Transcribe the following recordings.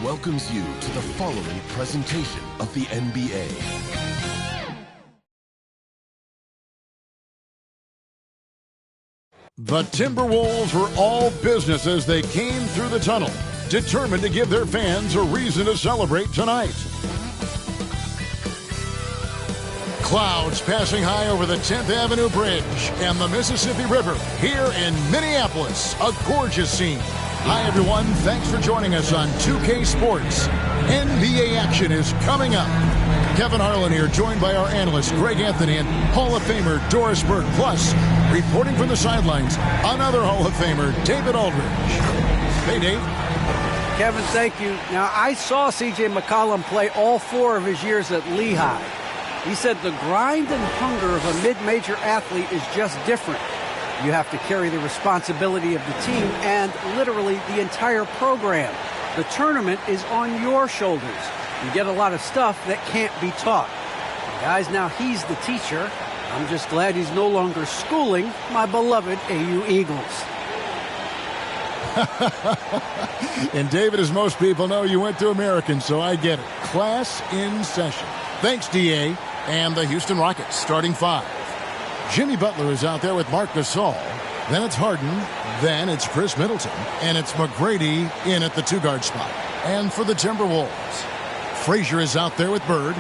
welcomes you to the following presentation of the NBA. The Timberwolves were all business as they came through the tunnel, determined to give their fans a reason to celebrate tonight. Clouds passing high over the 10th Avenue Bridge and the Mississippi River here in Minneapolis. A gorgeous scene. Hi, everyone. Thanks for joining us on 2K Sports. NBA action is coming up. Kevin Harlan here, joined by our analyst, Greg Anthony, and Hall of Famer Doris Burke. Plus, reporting from the sidelines, another Hall of Famer, David Aldridge. Hey, Dave. Kevin, thank you. Now, I saw C.J. McCollum play all 4 of his years at Lehigh. He said the grind and hunger of a mid-major athlete is just different. You have to carry the responsibility of the team and literally the entire program. The tournament is on your shoulders. You get a lot of stuff that can't be taught. And guys, now he's the teacher. I'm just glad he's no longer schooling my beloved AU Eagles. And David, as most people know, you went to American, so I get it. Class in session. Thanks, D.A. And the Houston Rockets starting 5. Jimmy Butler is out there with Marc Gasol. Then it's Harden. Then it's Chris Middleton. And it's McGrady in at the 2-guard spot. And for the Timberwolves, Frazier is out there with Bird.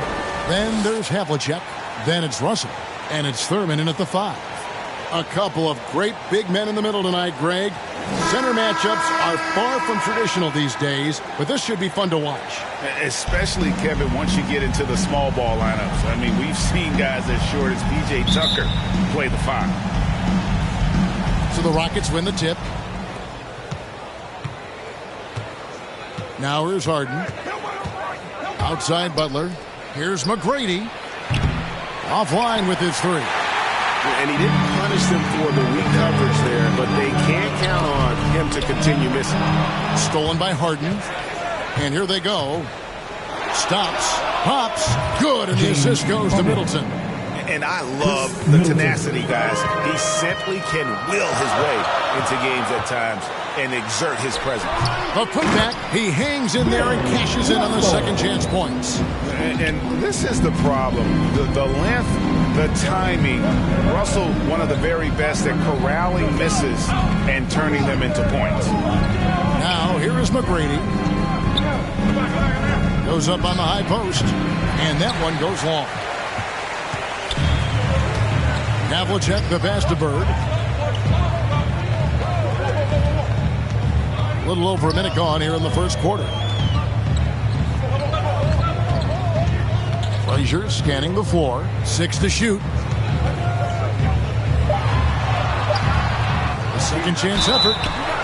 Then there's Havlicek. Then it's Russell. And it's Thurman in at the 5. A couple of great big men in the middle tonight, Greg. Center matchups are far from traditional these days, but this should be fun to watch. Especially, Kevin, once you get into the small ball lineups. I mean, we've seen guys as short as P.J. Tucker play the 5. So the Rockets win the tip. Now here's Harden. Outside Butler. Here's McGrady. Offline with his 3. And he didn't punish them for the weak coverage there, but they can't count on him to continue missing. Stolen by Harden. And here they go. Stops. Pops. Good. And the assist goes to Middleton. And I love the tenacity, guys. He simply can will his way into games at times and exert his presence. A putback. He hangs in there and cashes in on the second chance points. And this is the problem. The length, the timing. Russell, one of the very best at corralling misses and turning them into points. Now, here is McGrady. Goes up on the high post. And that one goes long. Havlicek, the pass to Bird. A little over a minute gone here in the first quarter. Frazier scanning the floor. 6 to shoot. A second chance effort.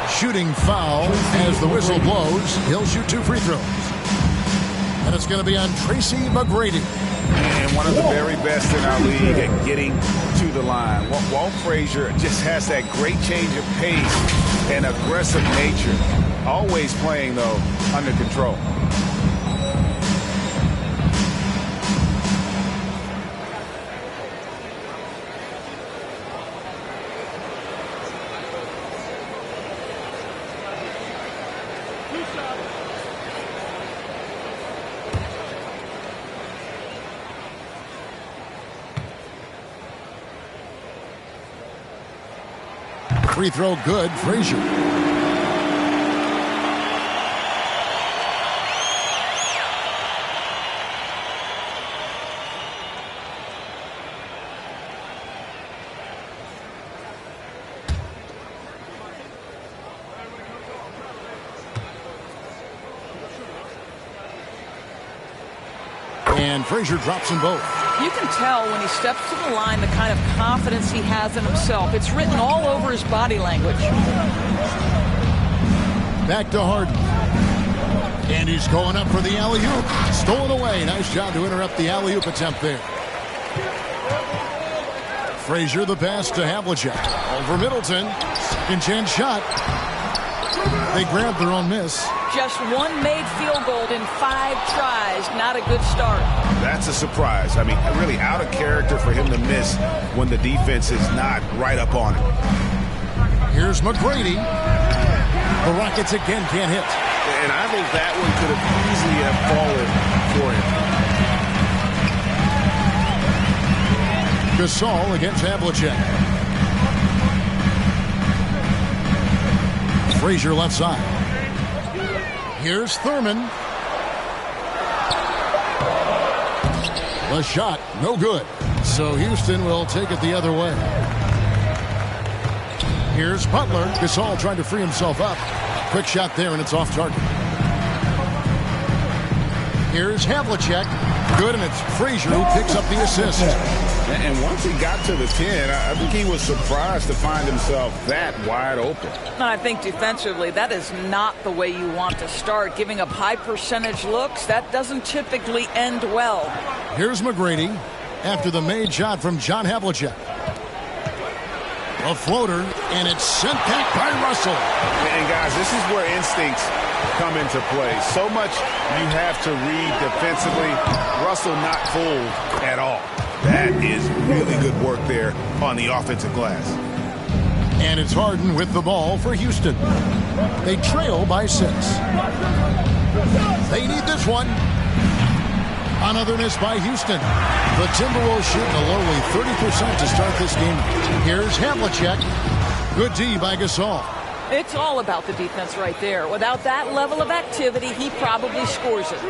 Shooting foul as the whistle blows. He'll shoot 2 free throws. And it's going to be on Tracy McGrady. And one of the very best in our league at getting to the line. Walt Frazier just has that great change of pace and aggressive nature. Always playing, though, under control. Free throw good, Frazier. And Frazier drops them both. You can tell when he steps to the line the kind of confidence he has in himself. It's written all over his body language. Back to Harden. And he's going up for the alley-oop. Stolen away. Nice job to interrupt the alley-oop attempt there. Frazier the pass to Havlicek. Over Middleton. Second chance shot. They grabbed their own miss. Just one made field goal in 5 tries. Not a good start. That's a surprise. I mean, really out of character for him to miss when the defense is not right up on him. Here's McGrady. The Rockets again can't hit. And I think that one could have easily have fallen for him. Gasol against Havlicek. Frazier left side. Here's Thurman. The shot, no good. So Houston will take it the other way. Here's Butler. Gasol trying to free himself up. Quick shot there, and it's off target. Here's Havlicek. Good, and it's Frazier who picks up the assist. And once he got to the 10, I think he was surprised to find himself that wide open. I think defensively, that is not the way you want to start. Giving up high percentage looks, that doesn't typically end well. Here's McGrady after the made shot from John Havlicek. A floater, and it's sent back by Russell. And guys, this is where instincts come into play. So much you have to read defensively. Russell not fooled at all. That is really good work there on the offensive glass. And it's Harden with the ball for Houston. They trail by 6. They need this one. Another miss by Houston. The Timberwolves shooting a lowly 30% to start this game. Here's Havlicek. Good D by Gasol. It's all about the defense right there. Without that level of activity, he probably scores it.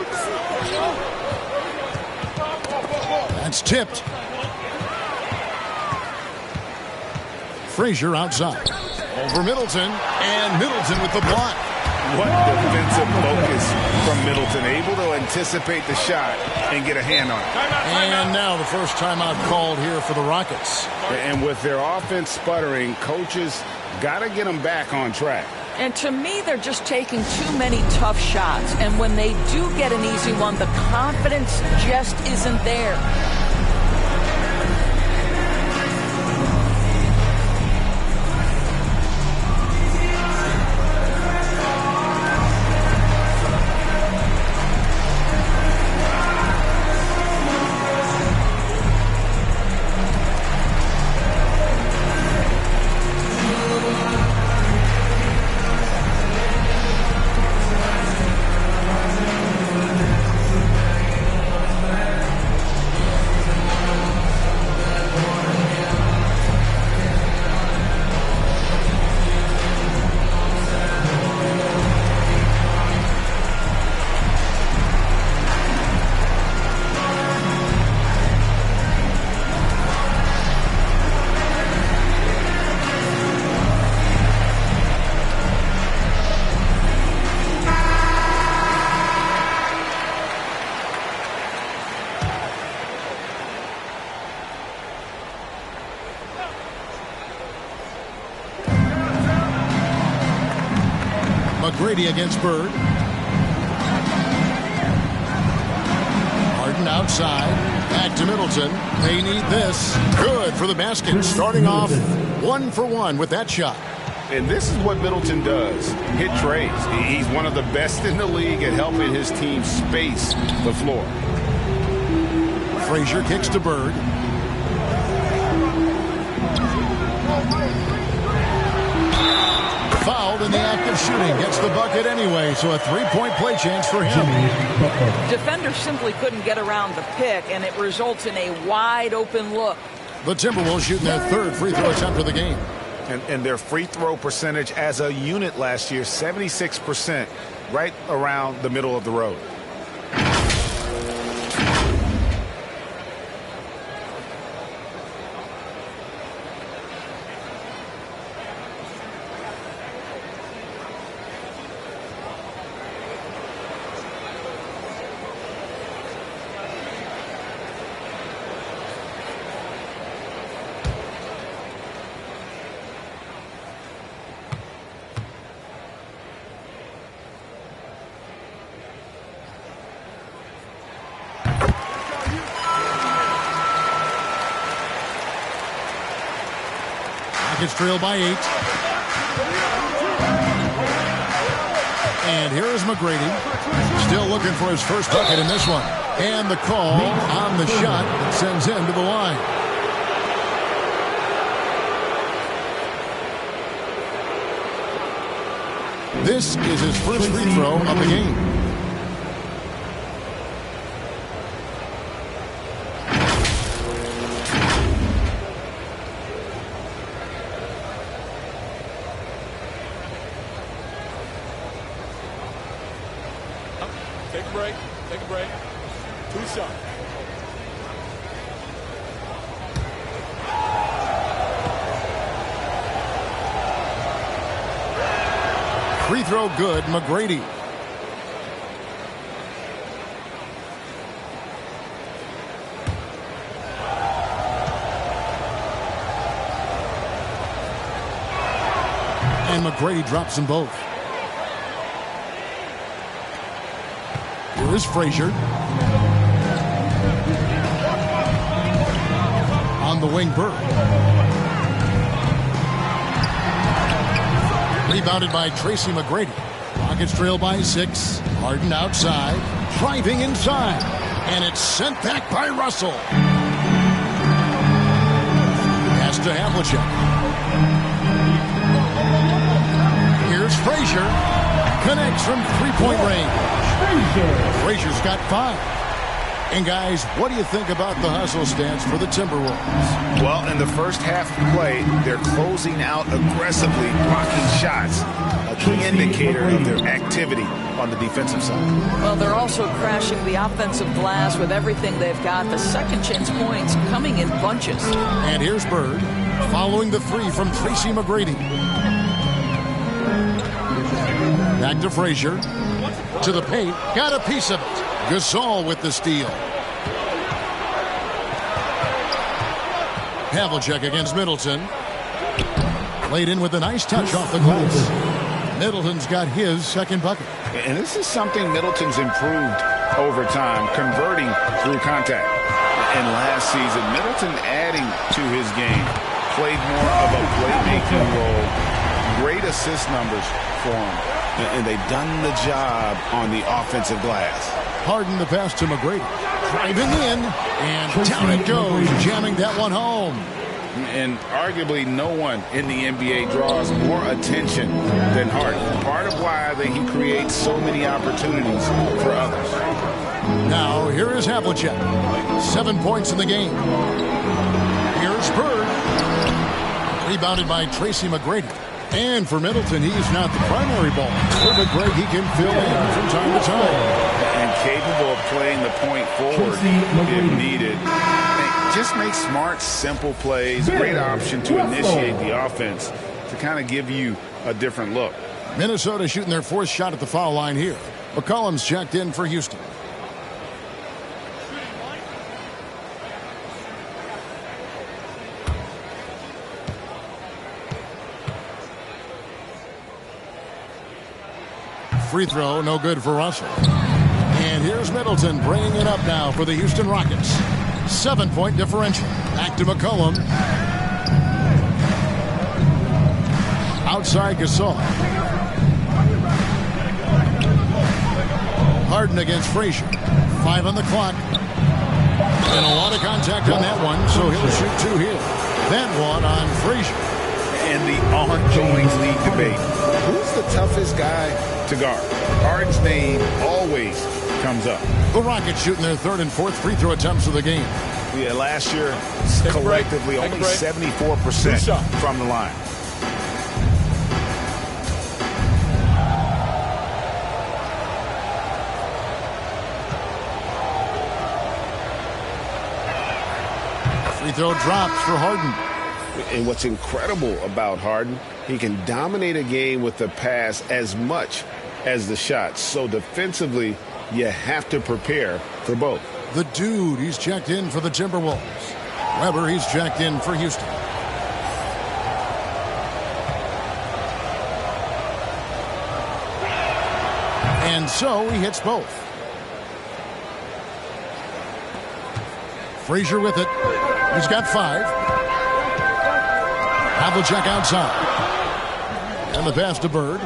That's tipped. Frazier outside. Over Middleton. And Middleton with the block. What defensive focus from Middleton. Able to anticipate the shot and get a hand on it. And now the first timeout called here for the Rockets. And with their offense sputtering, coaches got to get them back on track. And to me, they're just taking too many tough shots. And when they do get an easy one, the confidence just isn't there. McGrady against Bird. Harden outside. Back to Middleton. They need this. Good for the basket. Starting off 1 for 1 with that shot. And this is what Middleton does. Hit trays. He's one of the best in the league at helping his team space the floor. Frazier kicks to Bird. Fouled in the act of shooting. Gets the bucket anyway, so a three-point play chance for him. Defenders simply couldn't get around the pick, and it results in a wide-open look. The Timberwolves shooting their third free throw attempt of the game. And their free throw percentage as a unit last year, 76%, right around the middle of the road. Rockets trail by 8. And here is McGrady. Still looking for his first bucket in this one. And the call on the shot that sends him to the line. This is his first free throw of the game. Take a break. Take a break. 2 shots. Free throw good, McGrady. And McGrady drops them both. Here is Frazier. On the wing, Bird. Rebounded by Tracy McGrady. Rockets trail by 6. Harden outside. Driving inside. And it's sent back by Russell. Pass to Havlicek. Here's Frazier. Connects from three-point range. Frazier's got 5. And guys, what do you think about the hustle stats for the Timberwolves? Well, in the first half of play, they're closing out aggressively, blocking shots, a key indicator of their activity on the defensive side. Well, they're also crashing the offensive glass with everything they've got. The second chance points coming in bunches. And here's Bird following the 3 from Tracy McGrady. Back to Frazier. To the paint. Got a piece of it. Gasol with the steal. Havlicek against Middleton. Played in with a nice touch off the glass. Middleton's got his second bucket. And this is something Middleton's improved over time, converting through contact. And last season, Middleton adding to his game, played more of a playmaking role. Great assist numbers for him. And they've done the job on the offensive glass. Harden the pass to McGrady. Driving in, and down it goes, jamming that one home. And arguably no one in the NBA draws more attention than Harden. Part of why he creates so many opportunities for others. Now, here is Havlicek. 7 points in the game. Here's Bird. Rebounded by Tracy McGrady. And for Middleton, he's not the primary ball. For McGrady, he can fill in from time to time. And capable of playing the point forward if needed. And just make smart, simple plays. Great option to initiate the offense to kind of give you a different look. Minnesota shooting their 4th shot at the foul line here. McCollum's checked in for Houston. Free throw, no good for Russell. And here's Middleton bringing it up now for the Houston Rockets. 7-point differential. Back to McCollum. Outside Gasol. Harden against Frazier. 5 on the clock. And a lot of contact on that one, so he'll shoot 2 here. That one on Frazier. And the ongoing league debate. Who's the toughest guy to guard? Harden's name always comes up. The Rockets shooting their 3rd and 4th free throw attempts of the game. Yeah, last year, collectively, only 74% from the line. Free throw drops for Harden. And what's incredible about Harden, he can dominate a game with the pass as much as the shots. So defensively, you have to prepare for both. The dude, he's checked in for the Timberwolves. Weber, he's checked in for Houston. And so he hits both. Frazier with it. He's got 5. Havlicek outside. And the pass to Bird.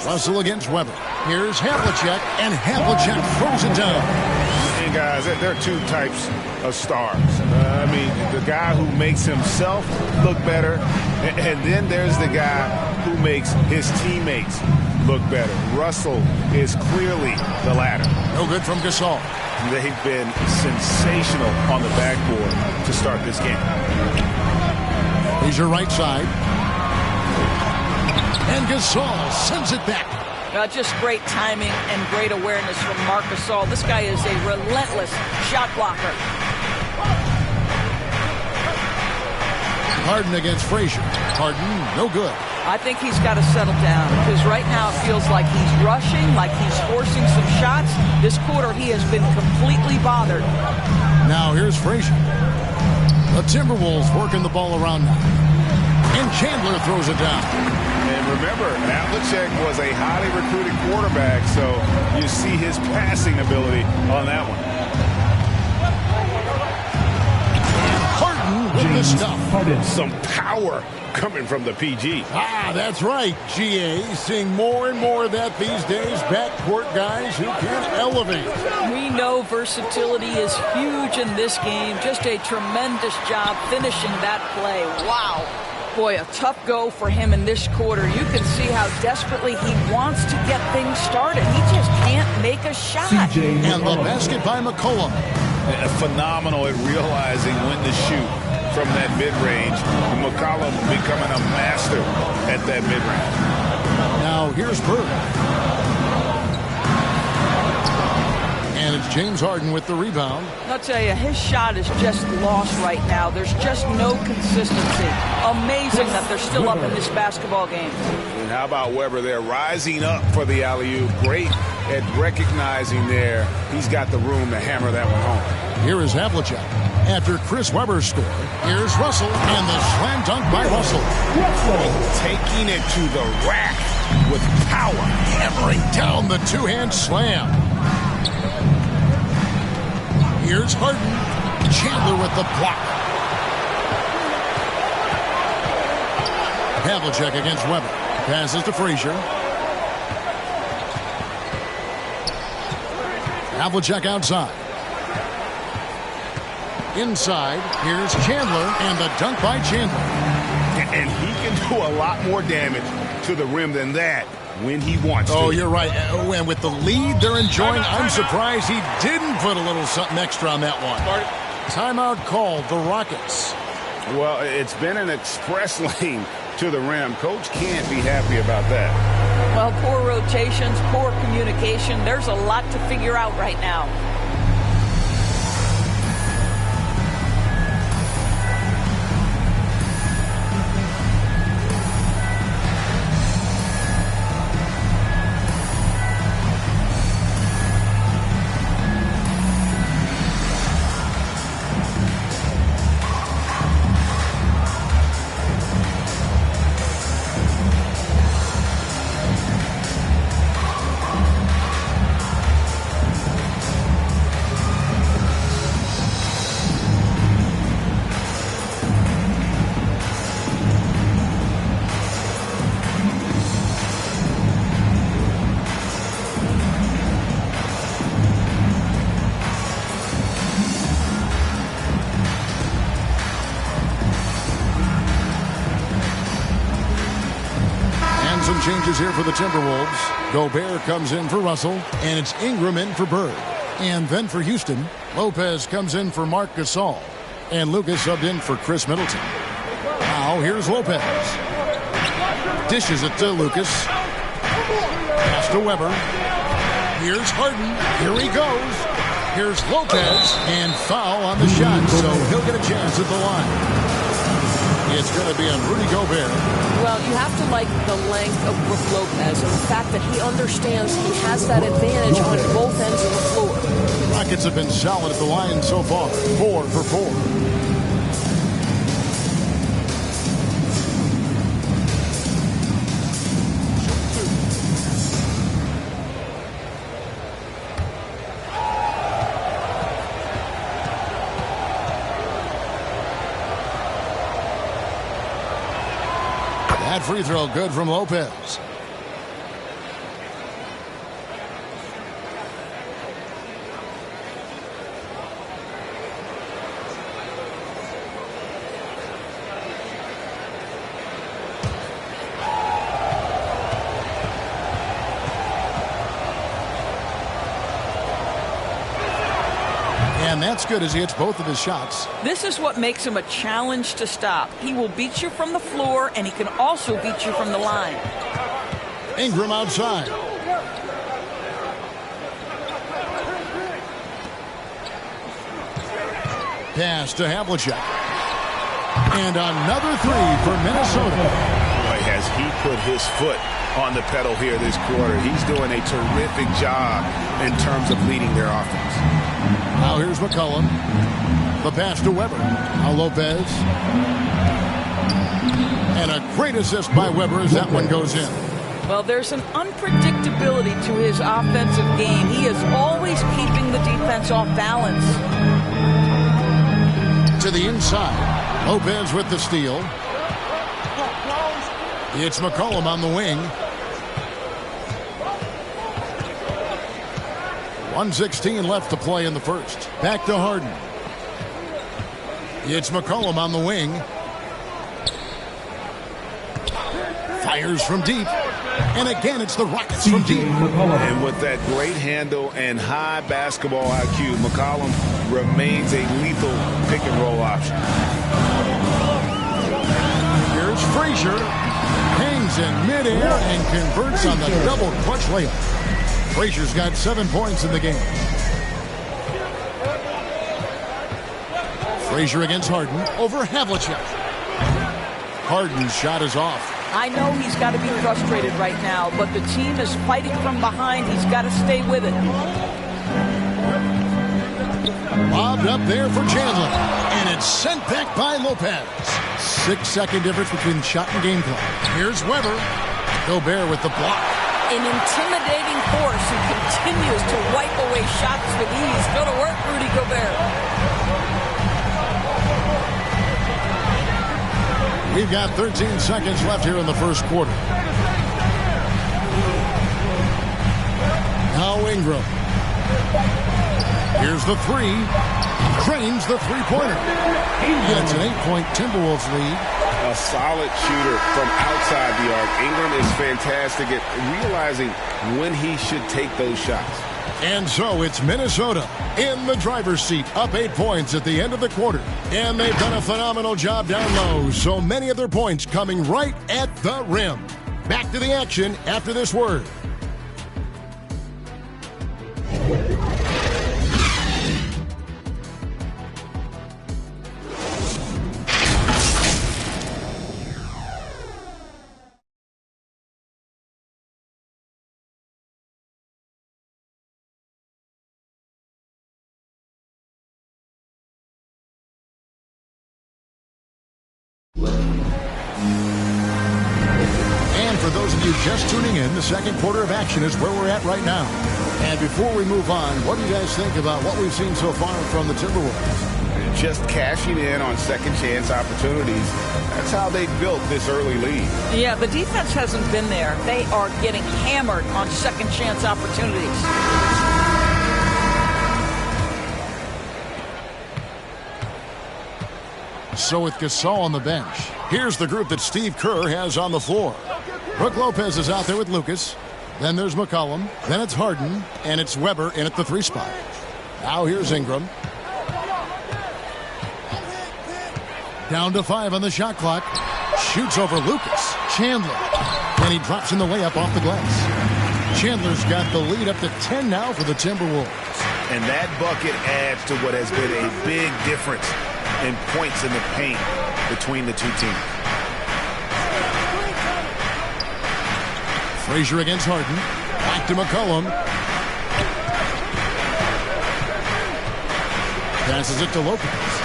Russell against Weber. Here's Havlicek, and Havlicek throws it down. saying, guys, there are two types of stars. I mean, the guy who makes himself look better, and then there's the guy who makes his teammates look better. Russell is clearly the latter. No good from Gasol. They've been sensational on the backboard to start this game. Here's your right side. And Gasol sends it back. Just great timing and great awareness from Marc Gasol. This guy is a relentless shot blocker. Harden against Frazier. Harden, no good. I think he's got to settle down because right now it feels like he's rushing, like he's forcing some shots. This quarter he has been completely bothered. Now here's Frazier. The Timberwolves working the ball around now. And Chandler throws it down. And remember, Havlicek was a highly recruited quarterback, so you see his passing ability on that one. Harden with the stuff. Some power coming from the PG. That's right, GA. Seeing more and more of that these days. Backcourt guys who can elevate. We know versatility is huge in this game. Just a tremendous job finishing that play. Wow. Boy, a tough go for him in this quarter. You can see how desperately he wants to get things started. He just can't make a shot. And the basket by McCollum. Phenomenal at realizing when to shoot from that mid-range. McCollum becoming a master at that mid-range. Now here's Bird. And it's James Harden with the rebound. I'll tell you, his shot is just lost right now. There's just no consistency. Amazing that they're still up in this basketball game. And how about Weber there rising up for the alley-oop? Great at recognizing there. He's got the room to hammer that one home. Here is Havlicek. After Chris Webber's score, here's Russell and the slam dunk by Russell. Taking it to the rack with power. Hammering down the two-hand slam. Here's Harden. Chandler with the block. Havlicek against Weber. Passes to Frazier. Havlicek outside. Inside, here's Chandler, and the dunk by Chandler. And he can do a lot more damage to the rim than that when he wants to. Oh, you're right. And with the lead they're enjoying, I'm surprised he didn't put a little something extra on that one. Timeout called, the Rockets. Well, it's been an express lane to the rim. Coach can't be happy about that. Well, poor rotations, poor communication. There's a lot to figure out right now. Changes here for the Timberwolves. Gobert comes in for Russell, and it's Ingram in for Bird. And then for Houston, Lopez comes in for Marc Gasol, and Lucas subbed in for Chris Middleton. Now here's Lopez. Dishes it to Lucas. Pass to Weber. Here's Harden. Here he goes. Here's Lopez, and foul on the shot, so he'll get a chance at the line. It's going to be on Rudy Gobert. Well, you have to like the length of Brook Lopez and the fact that he understands he has that advantage on both ends of the floor. The Rockets have been solid at the line so far. 4 for 4. That free throw good from Lopez. And that's good as he hits both of his shots. This is what makes him a challenge to stop. He will beat you from the floor, and he can also beat you from the line. Ingram outside. Pass to Havlicek. And another three for Minnesota. Boy, has he put his foot on the pedal here this quarter. He's doing a terrific job in terms of leading their offense. Now here's McCollum. The pass to Weber. Now Lopez. And a great assist by Weber as that one goes in. Well, there's an unpredictability to his offensive game. He is always keeping the defense off balance. To the inside. Lopez with the steal. It's McCollum on the wing. 1:16 left to play in the first. Back to Harden. It's McCollum on the wing. Fires from deep. And again, it's the Rockets from deep. And with that great handle and high basketball IQ, McCollum remains a lethal pick-and-roll option. Here's Frazier. Hangs in midair and converts on the double clutch layup. Frazier's got 7 points in the game. Frazier against Harden over Havlicek. Harden's shot is off. I know he's got to be frustrated right now, but the team is fighting from behind. He's got to stay with it. Lobbed up there for Chandler. And it's sent back by Lopez. 6-second difference between the shot and game clock. Here's Weber. Gobert with the block. An intimidating force who continues to wipe away shots with ease. Go to work, Rudy Gobert. We've got 13 seconds left here in the first quarter. Now Ingram. Here's the three. Drains the three-pointer. And it's an 8-point Timberwolves lead. A solid shooter from outside the arc. Ingram is fantastic at realizing when he should take those shots. And so it's Minnesota in the driver's seat, up 8 points at the end of the quarter. And they've done a phenomenal job down low, so many of their points coming right at the rim. Back to the action after this word. And for those of you just tuning in, the second quarter of action is where we're at right now. And before we move on, what do you guys think about what we've seen so far from the Timberwolves? Just cashing in on second chance opportunities. That's how they built this early lead. Yeah, the defense hasn't been there. They are getting hammered on second chance opportunities. So with Gasol on the bench, here's the group that Steve Kerr has on the floor. Brook Lopez is out there with Lucas. Then there's McCollum. Then it's Harden. And it's Weber in at the 3 spot. Now here's Ingram. Down to 5 on the shot clock. Shoots over Lucas. Chandler. And he drops in the layup off the glass. Chandler's got the lead up to 10 now for the Timberwolves. And that bucket adds to what has been a big difference in points in the paint between the two teams. Frazier against Harden. Back to McCollum. Passes it to Lopez.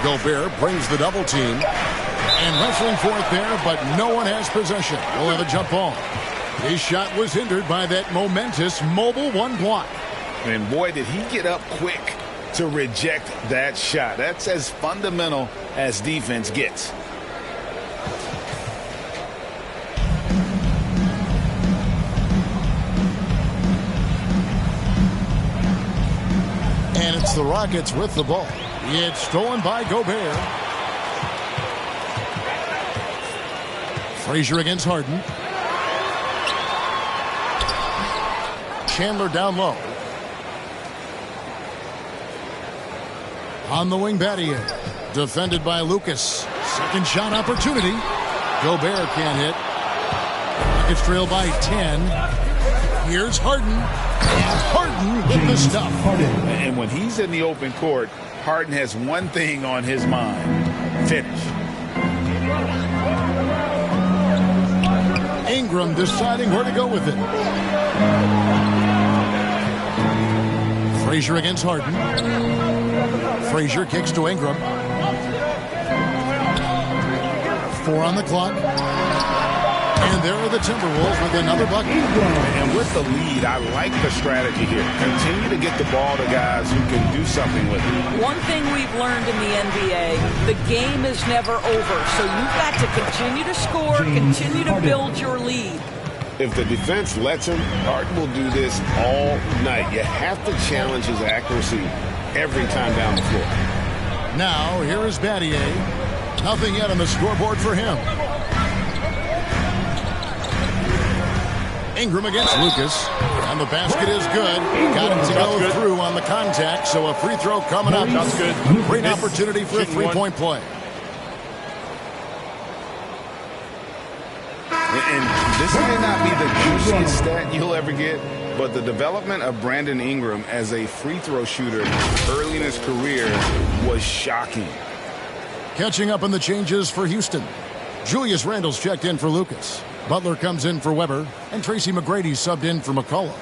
Gobert brings the double team. And wrestling for it there, but no one has possession. We'll have a jump ball. His shot was hindered by that momentous mobile 1 block. And boy, did he get up quick to reject that shot. That's as fundamental as defense gets. And it's the Rockets with the ball. It's stolen by Gobert. Frazier against Harden. Chandler down low. On the wing, Battier. Defended by Lucas. Second shot opportunity. Gobert can't hit. Rockets trail by 10. Here's Harden. And Harden with the stuff. And when he's in the open court, Harden has one thing on his mind. Finish. Ingram deciding where to go with it. Frazier against Harden. Frazier kicks to Ingram. 4 on the clock. And there are the Timberwolves with another bucket. And with the lead, I like the strategy here. Continue to get the ball to guys who can do something with it. One thing we've learned in the NBA, the game is never over. So you've got to continue to score, continue to build your lead. If the defense lets him, Harden will do this all night. You have to challenge his accuracy every time down the floor. Now, here is Battier. Nothing yet on the scoreboard for him. Ingram against Lucas. And the basket is good. Got him to go through on the contact, so a free throw coming up. That's good. Great opportunity for a three-point play. And this may not be the juiciest stat you'll ever get, but the development of Brandon Ingram as a free throw shooter early in his career was shocking. Catching up on the changes for Houston. Julius Randle's checked in for Lucas. Butler comes in for Weber, and Tracy McGrady subbed in for McCullough.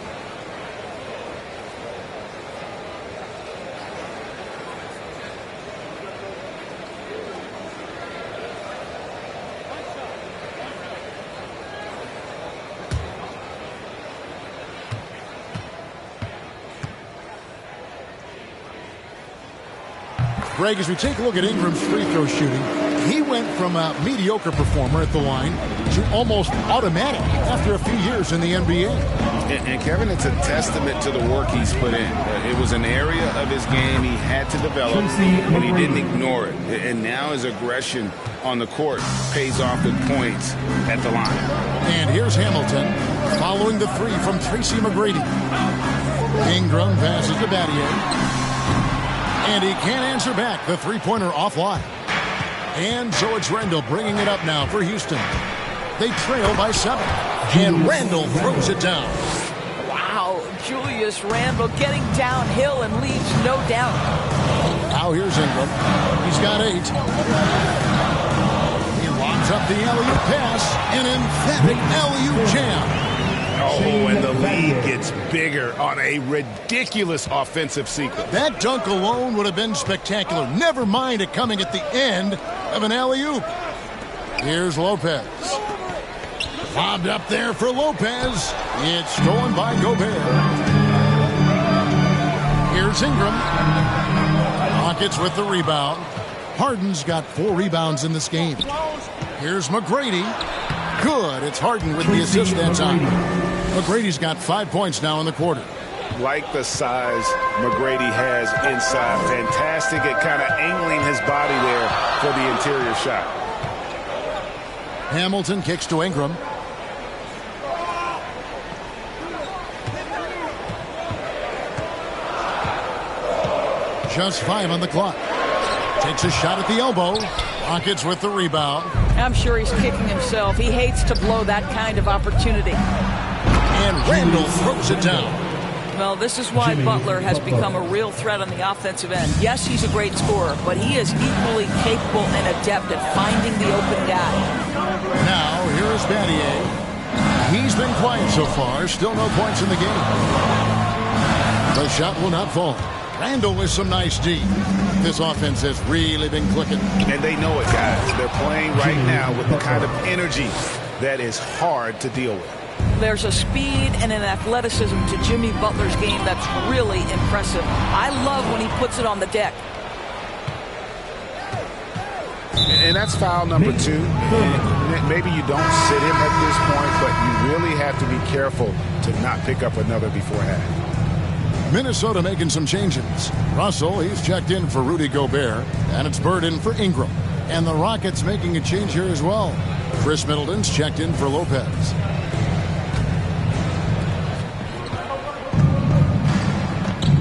Greg, as we take a look at Ingram's free throw shooting, he went from a mediocre performer at the line to almost automatic after a few years in the NBA. And Kevin, it's a testament to the work he's put in. It was an area of his game he had to develop, and he didn't ignore it. And now his aggression on the court pays off with points at the line. And here's Hamilton following the three from Tracy McGrady. Ingram passes to Battier. And he can't answer back. The three-pointer offline. And so it's Randle bringing it up now for Houston. They trail by 7. And Randle throws it down. Wow, Julius Randle getting downhill and leaves no doubt. Now here's Ingram. He's got 8. He lobs up the alley-oop pass. An emphatic alley-oop jam. Oh, and the lead gets bigger on a ridiculous offensive sequence. That dunk alone would have been spectacular. Never mind it coming at the end of an alley-oop. Here's Lopez. Lobbed up there for Lopez. It's stolen by Gobert. Here's Ingram. Rockets with the rebound. Harden's got 4 rebounds in this game. Here's McGrady. Good. It's Harden with the assist that time. McGrady's got 5 points now in the quarter. Like the size McGrady has inside. Fantastic at kind of angling his body there for the interior shot. Hamilton kicks to Ingram. Just 5 on the clock. Takes a shot at the elbow. Rockets with the rebound. I'm sure he's kicking himself. He hates to blow that kind of opportunity. And Randle throws it down. Well, this is why Butler has become a real threat on the offensive end. Yes, he's a great scorer, but he is equally capable and adept at finding the open guy. Now, here is Battier. He's been quiet so far. Still no points in the game. The shot will not fall. Randle with some nice D. This offense has really been clicking. And they know it, guys. They're playing right now with the kind of energy that is hard to deal with. There's a speed and an athleticism to Jimmy Butler's game that's really impressive. I love when he puts it on the deck. And that's foul number 2. Maybe you don't sit him at this point, but you really have to be careful to not pick up another before half. Minnesota making some changes. Russell, he's checked in for Rudy Gobert, and it's Bird in for Ingram. And the Rockets making a change here as well. Chris Middleton's checked in for Lopez.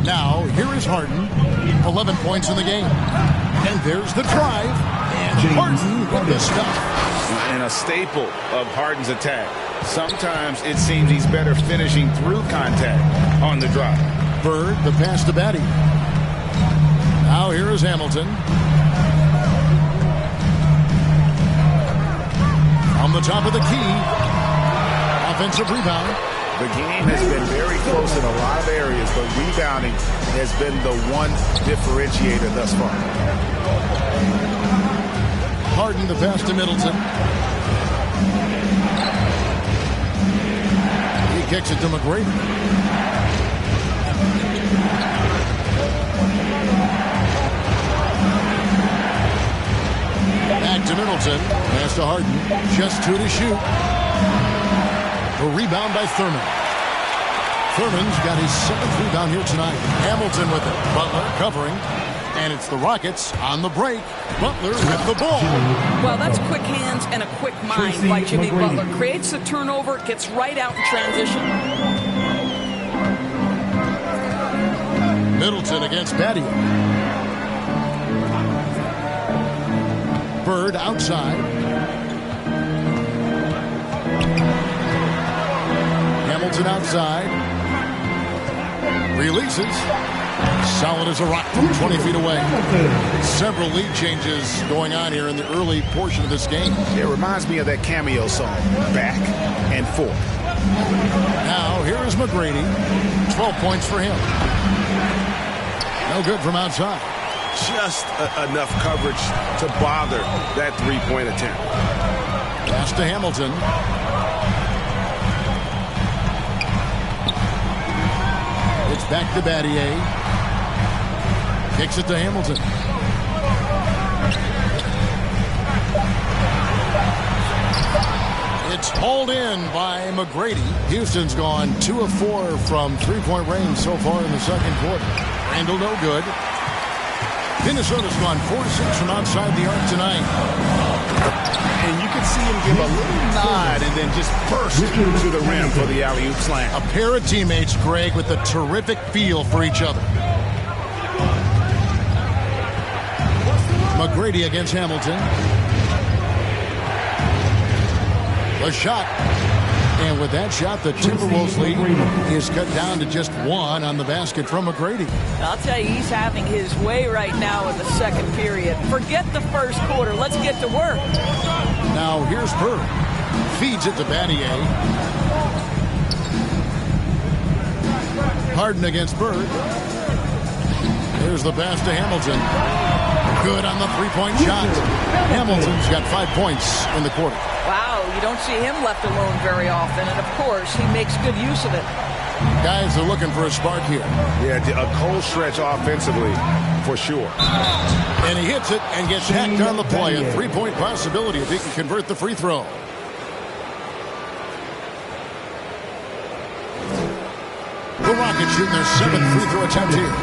Now, here is Harden. 11 points in the game. And there's the drive. And Harden with the stuff. And a staple of Harden's attack. Sometimes it seems he's better finishing through contact on the drive. Bird, the pass to Batty. Now here is Hamilton. On the top of the key. Offensive rebound. The game has been very close in a lot of areas, but rebounding has been the one differentiator thus far. Harden, the pass to Middleton. He kicks it to McGrady. Back to Middleton. Pass to Harden. Just 2 to shoot. The rebound by Thurman. Thurman's got his 7th rebound here tonight. Hamilton with it. Butler covering. And it's the Rockets on the break. Butler with the ball. Well, that's quick hands and a quick mind by Jimmy Butler. Creates the turnover, gets right out in transition. Middleton against Batty. Bird outside. Hamilton outside. Releases. Solid as a rock from 20 feet away. Several lead changes going on here in the early portion of this game. It reminds me of that cameo song, Back and Forth. Now, here is McGrady. 12 points for him. No good from outside. Just enough coverage to bother that three-point attempt. Pass to Hamilton. It's back to Battier. Kicks it to Hamilton. It's hauled in by McGrady. Houston's gone 2 of 4 from three-point range so far in the second quarter. Randall no good. Minnesota's gone 4 of 6 from outside the arc tonight. And you can see him give a little nod and then just burst to the rim for the alley-oop slam. A pair of teammates, Greg, with a terrific feel for each other. McGrady against Hamilton. The shot. And with that shot, the Timberwolves lead is cut down to just 1 on the basket from McGrady. I'll tell you, he's having his way right now in the second period. Forget the first quarter. Let's get to work. Now here's Bird. Feeds it to Battier. Harden against Bird. Here's the pass to Hamilton. Good on the three-point shot. Hamilton's got 5 points in the quarter. Wow, you don't see him left alone very often, and of course, he makes good use of it. Guys are looking for a spark here. Yeah, a cold stretch offensively, for sure. And he hits it and gets hacked on the play. A three-point possibility if he can convert the free throw. The Rockets shooting their 7th free throw attempt here.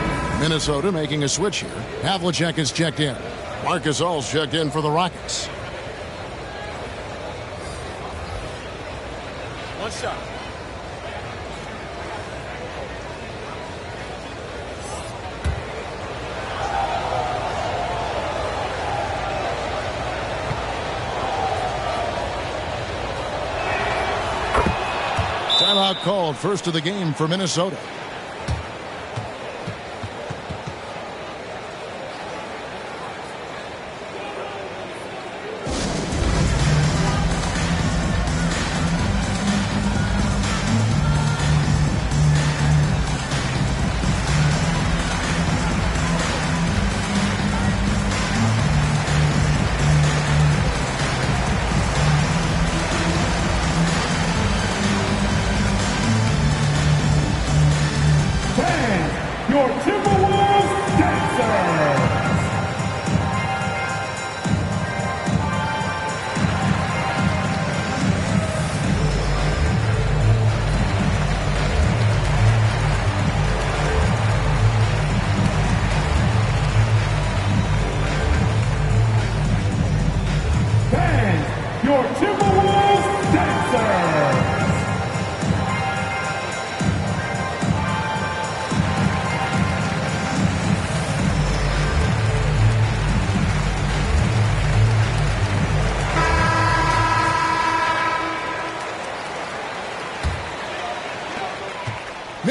Minnesota making a switch here. Havlicek is checked in. Marcus All's checked in for the Rockets. One shot. Timeout called. First of the game for Minnesota.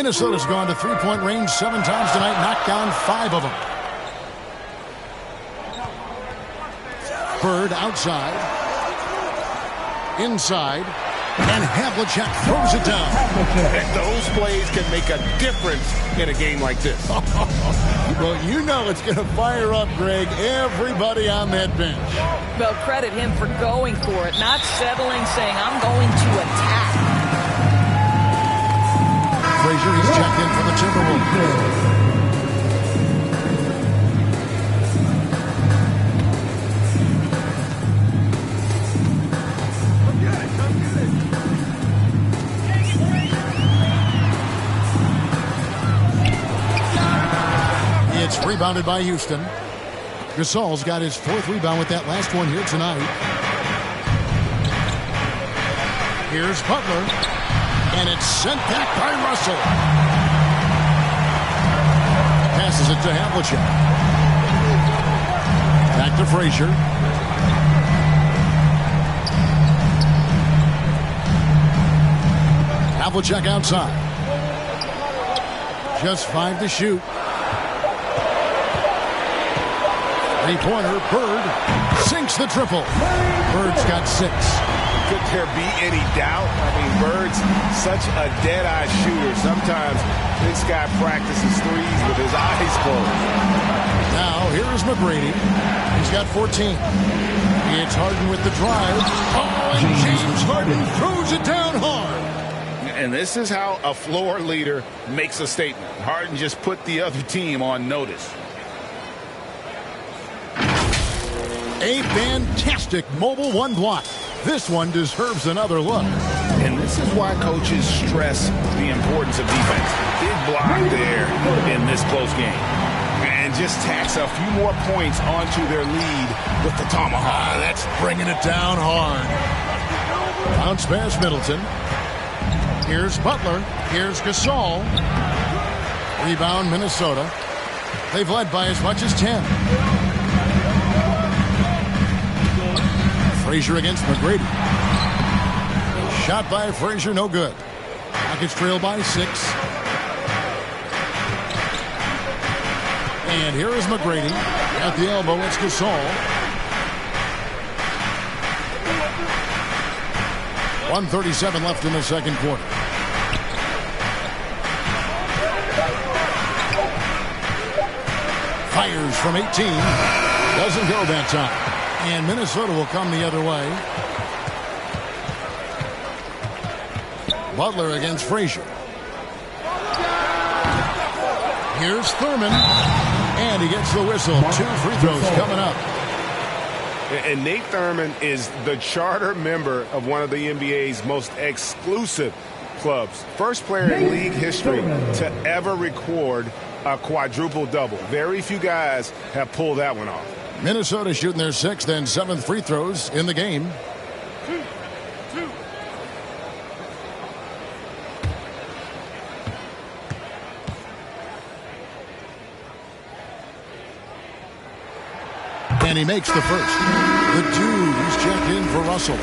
Minnesota's gone to three-point range 7 times tonight, knocked down 5 of them. Bird outside. Inside. And Havlicek throws it down. And those plays can make a difference in a game like this. Well, you know it's going to fire up, Greg, everybody on that bench. Well, credit him for going for it, not settling, saying, I'm going to attack. Frazier, he's checked in for the Timberwolves. It's rebounded by Houston. Gasol's got his 4th rebound with that last one here tonight. Here's Butler. And it's sent back by Russell. Passes it to Havlicek. Back to Frazier. Havlicek outside. Just 5 to shoot. 3-pointer. Bird sinks the triple. Bird's got 6. Could there be any doubt? I mean, Bird's such a dead-eye shooter. Sometimes this guy practices threes with his eyes closed. Now, here's McGrady. He's got 14. It's Harden with the drive. Oh, and James Harden throws it down hard. And this is how a floor leader makes a statement. Harden just put the other team on notice. A fantastic mobile 1 block. This one deserves another look. And this is why coaches stress the importance of defense. Big block there in this close game. And just tacks a few more points onto their lead with the tomahawk. That's bringing it down hard. Bounce pass Middleton. Here's Butler. Here's Gasol. Rebound Minnesota. They've led by as much as 10. Frazier against McGrady. Shot by Frazier, no good. Rockets trail by 6. And here is McGrady. At the elbow, it's Gasol. 1:37 left in the second quarter. Fires from 18. Doesn't go that time. And Minnesota will come the other way. Butler against Frazier. Here's Thurman. And he gets the whistle. 2 free throws coming up. And Nate Thurman is the charter member of one of the NBA's most exclusive clubs. First player in league history to ever record a quadruple-double. Very few guys have pulled that one off. Minnesota shooting their 6th and 7th free throws in the game. And he makes the first. The 2, he's checked in for Russell.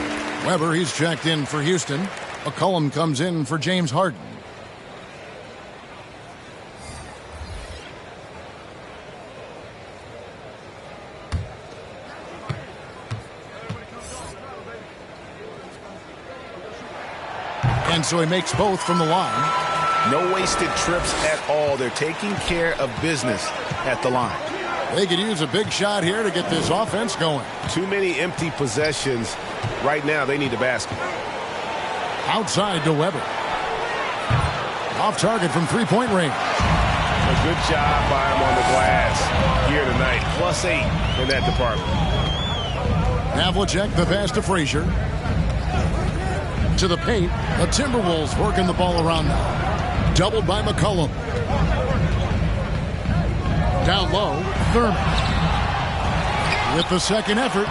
Weber, he's checked in for Houston. McCollum comes in for James Harden. And so he makes both from the line. No wasted trips at all. They're taking care of business at the line. They could use a big shot here to get this offense going. Too many empty possessions. Right now, they need a basket. Outside to Weber. Off target from 3-point range. A good job by him on the glass here tonight. +8 in that department. Havlicek, the pass to Frazier. To the paint. The Timberwolves working the ball around now. Doubled by McCollum. Down low, Thurman. With the second effort,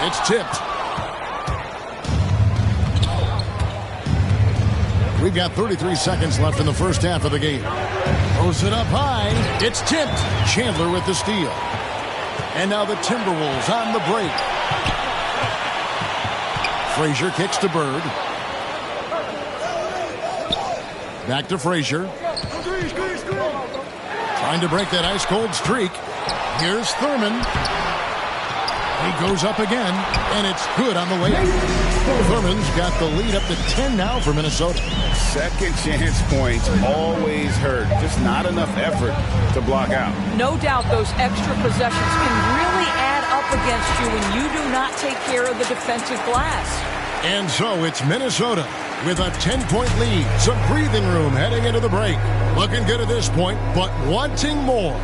it's tipped. We've got 33 seconds left in the first half of the game. Throws it up high. It's tipped. Chandler with the steal. And now the Timberwolves on the break. Frazier kicks to Bird. Back to Frazier. Trying to break that ice-cold streak. Here's Thurman. He goes up again, and it's good on the way up. Thurman's got the lead up to 10 now for Minnesota. Second chance points always hurt. Just not enough effort to block out. No doubt those extra possessions can really add up against you when you do not take care of the defensive glass. And so it's Minnesota with a 10-point lead. Some breathing room heading into the break. Looking good at this point, but wanting more.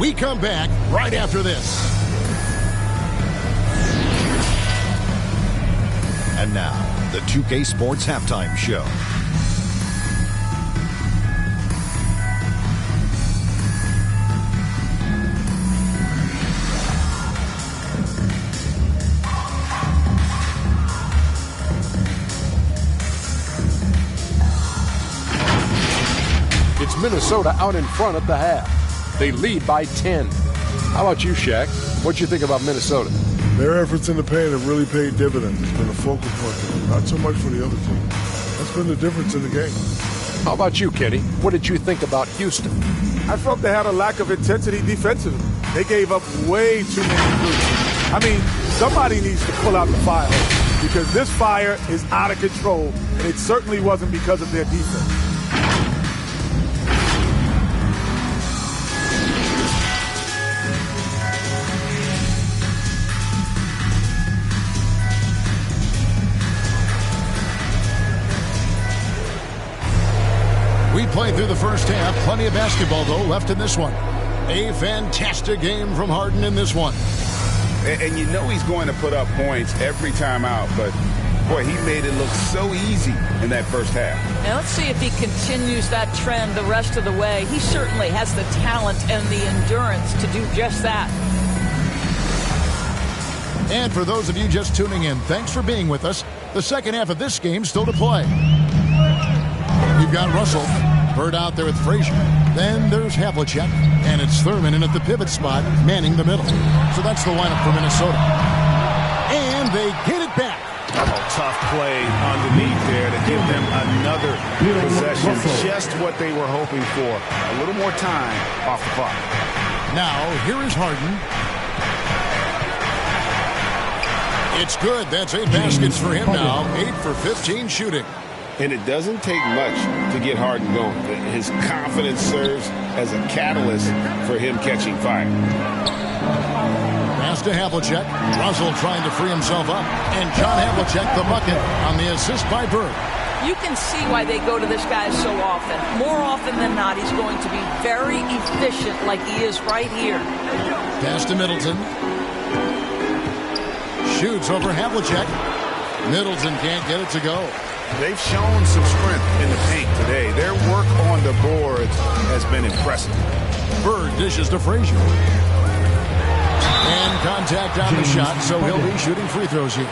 We come back right after this. And now, the 2K Sports Halftime Show. It's Minnesota out in front at the half. They lead by 10. How about you, Shaq? What'd you think about Minnesota? Their efforts in the paint have really paid dividends. It's been a focal point, not so much for the other team. That's been the difference in the game. How about you, Kenny? What did you think about Houston? I felt they had a lack of intensity defensively. They gave up way too many threes. I mean, somebody needs to pull out the fire because this fire is out of control, and it certainly wasn't because of their defense. We played through the first half. Plenty of basketball, though, left in this one. A fantastic game from Harden in this one. And you know he's going to put up points every time out, but, boy, he made it look so easy in that first half. Now let's see if he continues that trend the rest of the way. He certainly has the talent and the endurance to do just that. And for those of you just tuning in, thanks for being with us. The second half of this game still to play. You've got Russell. Bird out there with Frazier. Then there's Havlicek. And it's Thurman in at the pivot spot, manning the middle. So that's the lineup for Minnesota. And they get it back. Oh, tough play underneath there to give them another possession. Just what they were hoping for. A little more time off the clock. Now, here is Harden. It's good. That's 8 baskets for him now. 8 for 15 shooting. And it doesn't take much to get Harden going. His confidence serves as a catalyst for him catching fire. Pass to Havlicek. Russell trying to free himself up. And John Havlicek the bucket on the assist by Bird. You can see why they go to this guy so often. More often than not, he's going to be very efficient like he is right here. Pass to Middleton. Shoots over Havlicek. Middleton can't get it to go. They've shown some strength in the paint today. Their work on the boards has been impressive. Bird dishes to Frazier. And contact on the shot, so he'll be shooting free throws here.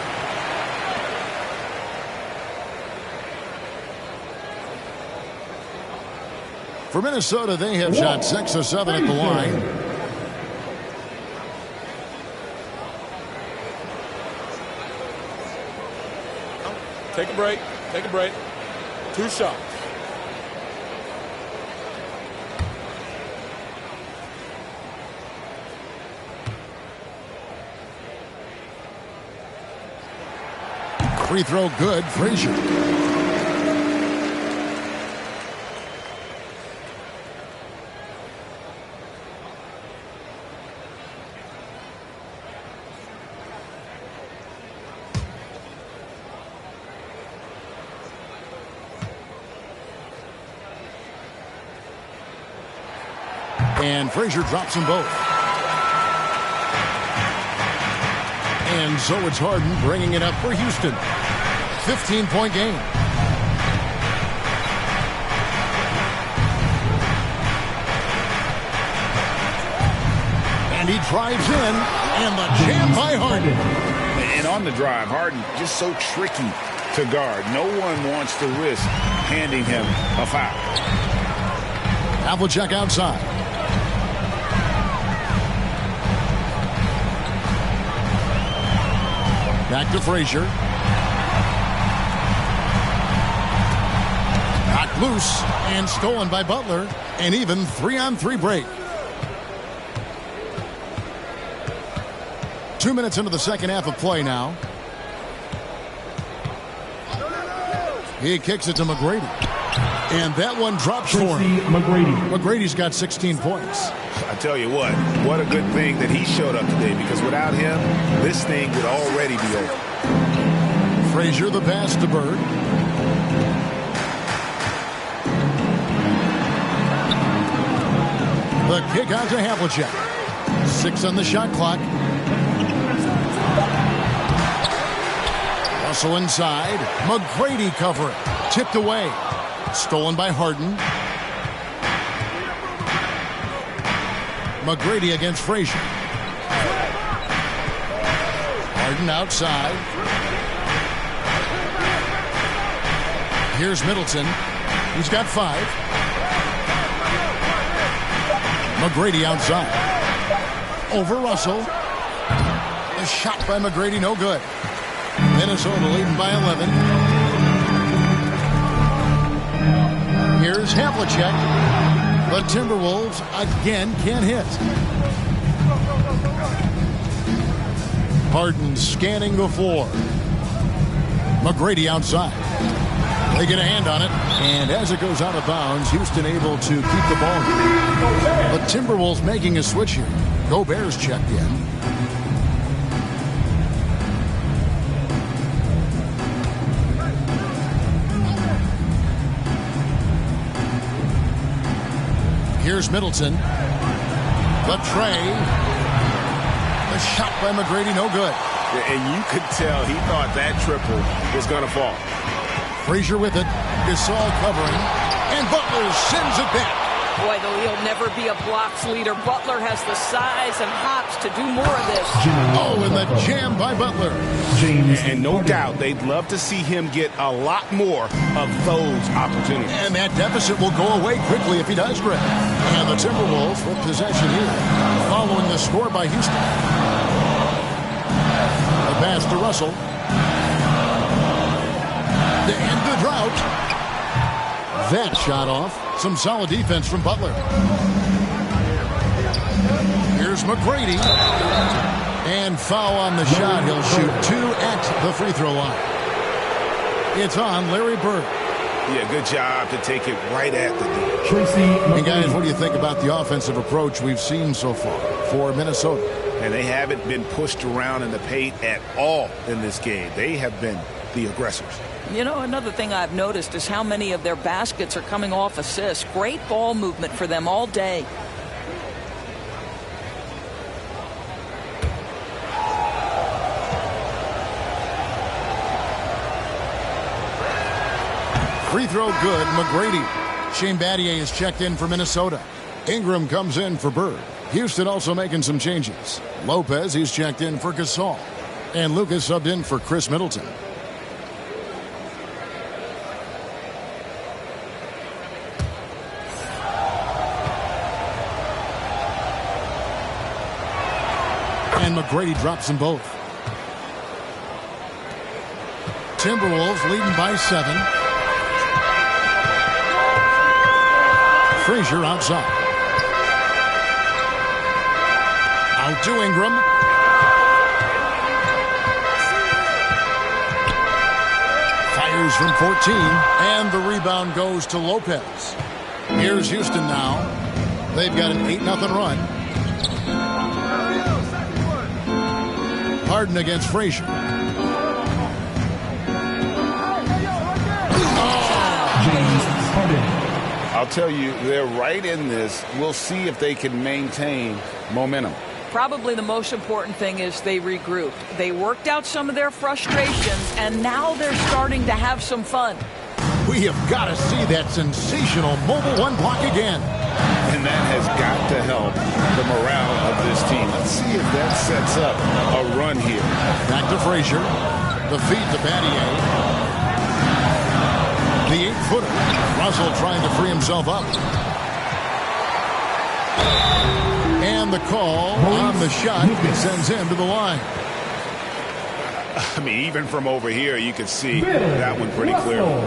For Minnesota, they have shot 6 of 7 at the line. Take a break. Take a break. 2 shots. Free throw good. Frazier. And Frazier drops them both. And so it's Harden bringing it up for Houston. 15-point game. And he drives in, and the jam by Harden. And on the drive, Harden just so tricky to guard. No one wants to risk handing him a foul. Havlicek outside. Back to Frazier. Knocked loose and stolen by Butler. An even 3-on-3 break. 2 minutes into the second half of play now. He kicks it to McGrady. And that one drops for him. McGrady's got 16 points. I tell you what a good thing that he showed up today, because without him, this thing would already be over. Frazier, the pass to Bird. The kick out to Havlicek. 6 on the shot clock. Russell inside. McGrady covering. Tipped away. Stolen by Harden. McGrady against Frazier. Harden outside. Here's Middleton. He's got 5. McGrady outside. Over Russell. A shot by McGrady, no good. Minnesota leading by 11. Here's Havlicek. The Timberwolves again can't hit. Harden scanning the floor. McGrady outside. They get a hand on it, and as it goes out of bounds, Houston able to keep the ball. The Timberwolves making a switch here. Gobert's checked in. Here's Middleton. The tray. The shot by McGrady, no good. And you could tell he thought that triple was going to fall. Frazier with it. Gasol covering. And Butler sends it back. Boy, though he'll never be a blocks leader, Butler has the size and hops to do more of this. Oh, and the jam by Butler. And no doubt they'd love to see him get a lot more of those opportunities. And that deficit will go away quickly if he does, Greg. And the Timberwolves with possession here, following the score by Houston. The pass to Russell. To end the drought. That shot off. Some solid defense from Butler. Here's McGrady. And foul on the shot. He'll shoot 2 at the free throw line. It's on Larry Bird. Yeah, good job to take it right at the D. And guys, what do you think about the offensive approach we've seen so far for Minnesota? And they haven't been pushed around in the paint at all in this game. They have been the aggressors. You know, another thing I've noticed is how many of their baskets are coming off assists. Great ball movement for them all day. Free throw good, McGrady. Shane Battier is checked in for Minnesota. Ingram comes in for Bird. Houston also making some changes. Lopez, he's checked in for Gasol. And Lucas subbed in for Chris Middleton. And McGrady drops them both. Timberwolves leading by 7. Frazier outside. Out to Ingram. Fires from 14. And the rebound goes to Lopez. Here's Houston now. They've got an 8-0 run. Harden against Frazier. I'll tell you, they're right in this. We'll see if they can maintain momentum. Probably the most important thing is they regrouped. They worked out some of their frustrations, and now they're starting to have some fun. We have got to see that sensational mobile one block again. And that has got to help the morale of this team. Let's see if that sets up a run here. Back to Frazier. The feed to Battier. The 8-footer. Russell trying to free himself up. And the call on the shot sends him to the line. I mean, even from over here, you can see that one pretty clearly.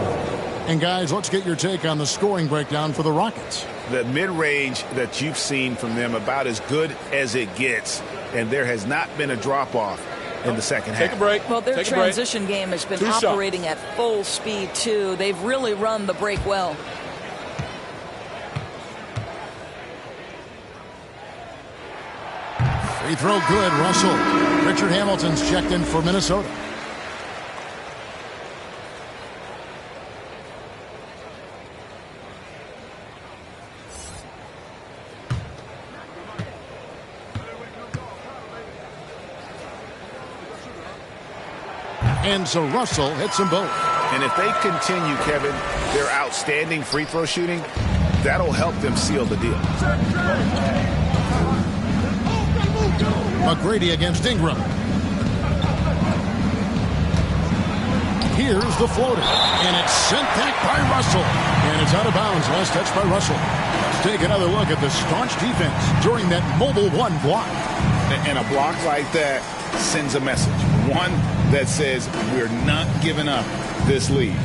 And guys, let's get your take on the scoring breakdown for the Rockets. The mid-range that you've seen from them about as good as it gets, and there has not been a drop-off in the second half. Take a break. Well, their transition game has been operating at full speed, too. They've really run the break well. Free throw good, Russell. Richard Hamilton's checked in for Minnesota. And so Russell hits them both. And if they continue, Kevin, their outstanding free throw shooting, that'll help them seal the deal. McGrady against Ingram. Here's the floater. And it's sent back by Russell. And it's out of bounds. Last touch by Russell. Let's take another look at the staunch defense during that Mobile 1 block. And a block like that sends a message. One that says we're not giving up this lead.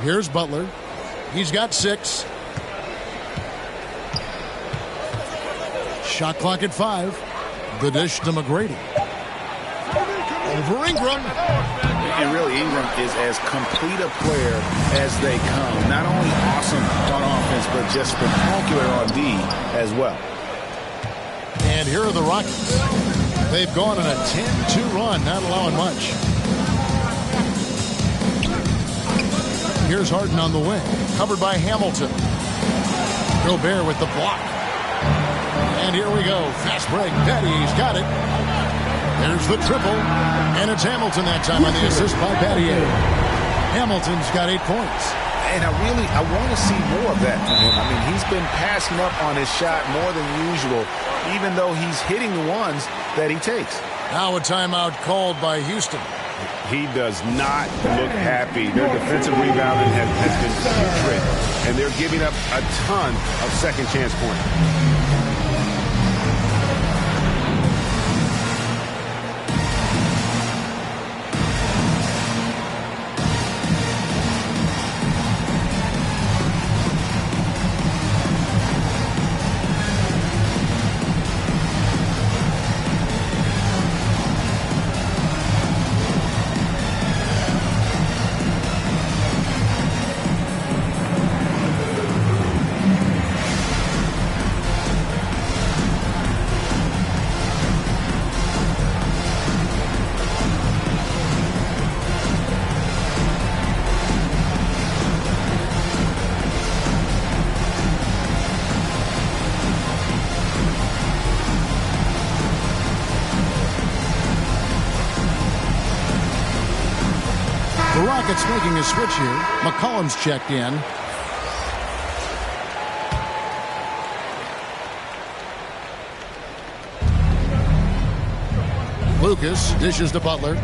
Here's Butler. He's got 6. Shot clock at 5. The dish to McGrady. Over Ingram. And really, Ingram is as complete a player as they come. Not only awesome on offense, but just spectacular on D as well. And here are the Rockets. They've gone on a 10-2 run, not allowing much. Here's Harden on the wing, covered by Hamilton. Gobert with the block. And here we go. Fast break. Petty's got it. There's the triple. And it's Hamilton that time on the assist by Battier. Hamilton's got 8 points. And I want to see more of that from him. I mean, he's been passing up on his shot more than usual, even though he's hitting the ones that he takes. Now a timeout called by Houston. He does not look happy. Their defensive rebounding has been putrid, and they're giving up a ton of second chance points. Rockets making a switch here. McCollum's checked in. Lucas dishes to Butler.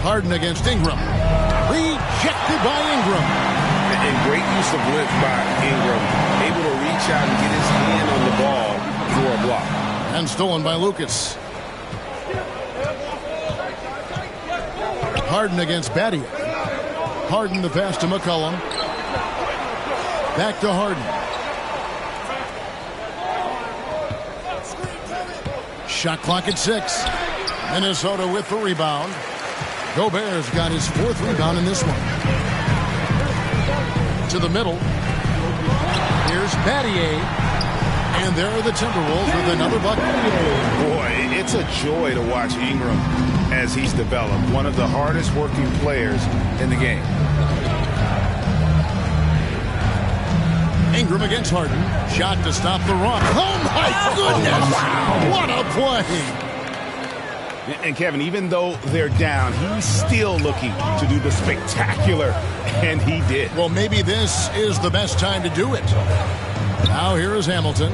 Harden against Ingram. Rejected by Ingram. And great use of width by Ingram. Able to reach out and get his hand on the ball for a block. And stolen by Lucas. Harden against Battier. Harden the pass to McCollum. Back to Harden. Shot clock at 6. Minnesota with the rebound. Gobert's got his 4th rebound in this one. To the middle. Here's Battier. And there are the Timberwolves with another bucket. Boy, it's a joy to watch Ingram as he's developed. One of the hardest working players in the game. Ingram against Harden. Shot to stop the run. Oh, my goodness. Wow. What a play. And Kevin, even though they're down, he's still looking to do the spectacular, and he did. Well, maybe this is the best time to do it. Now here is Hamilton.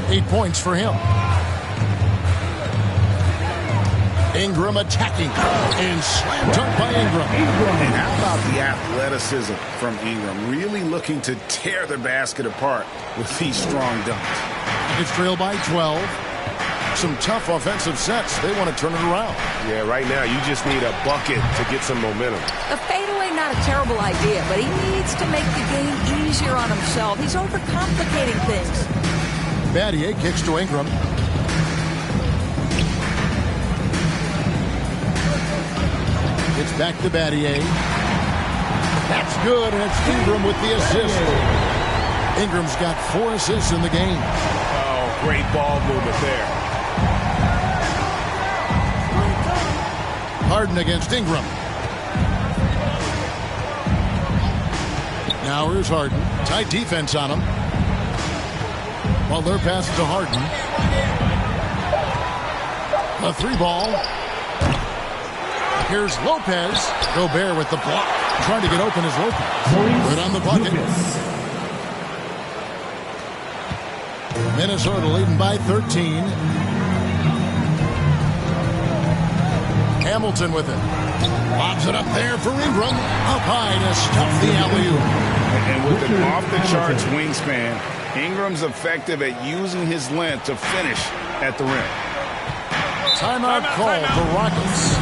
8 points for him. Ingram attacking. And slam dunk by Ingram. And how about the athleticism from Ingram? Really looking to tear the basket apart with these strong dunks. It's trailed by 12. Some tough offensive sets. They want to turn it around. Yeah, right now you just need a bucket to get some momentum. The fadeaway, not a terrible idea, but he needs to make the game easier on himself. He's overcomplicating things. Battier kicks to Ingram. It's back to Battier. That's good, and it's Ingram with the assist. Ingram's got 4 assists in the game. Oh, great ball movement there. Harden against Ingram. Now here's Harden. Tight defense on him. Well, their pass to Harden. A 3-ball. Here's Lopez. Gobert with the block. Trying to get open as Lopez. Good on the bucket. Minnesota leading by 13. Hamilton with it. Lobs it up there for Ingram. Up high to stuff the alley-oop. And with an off-the-charts wingspan, Ingram's effective at using his length to finish at the rim. Timeout call for Rockets.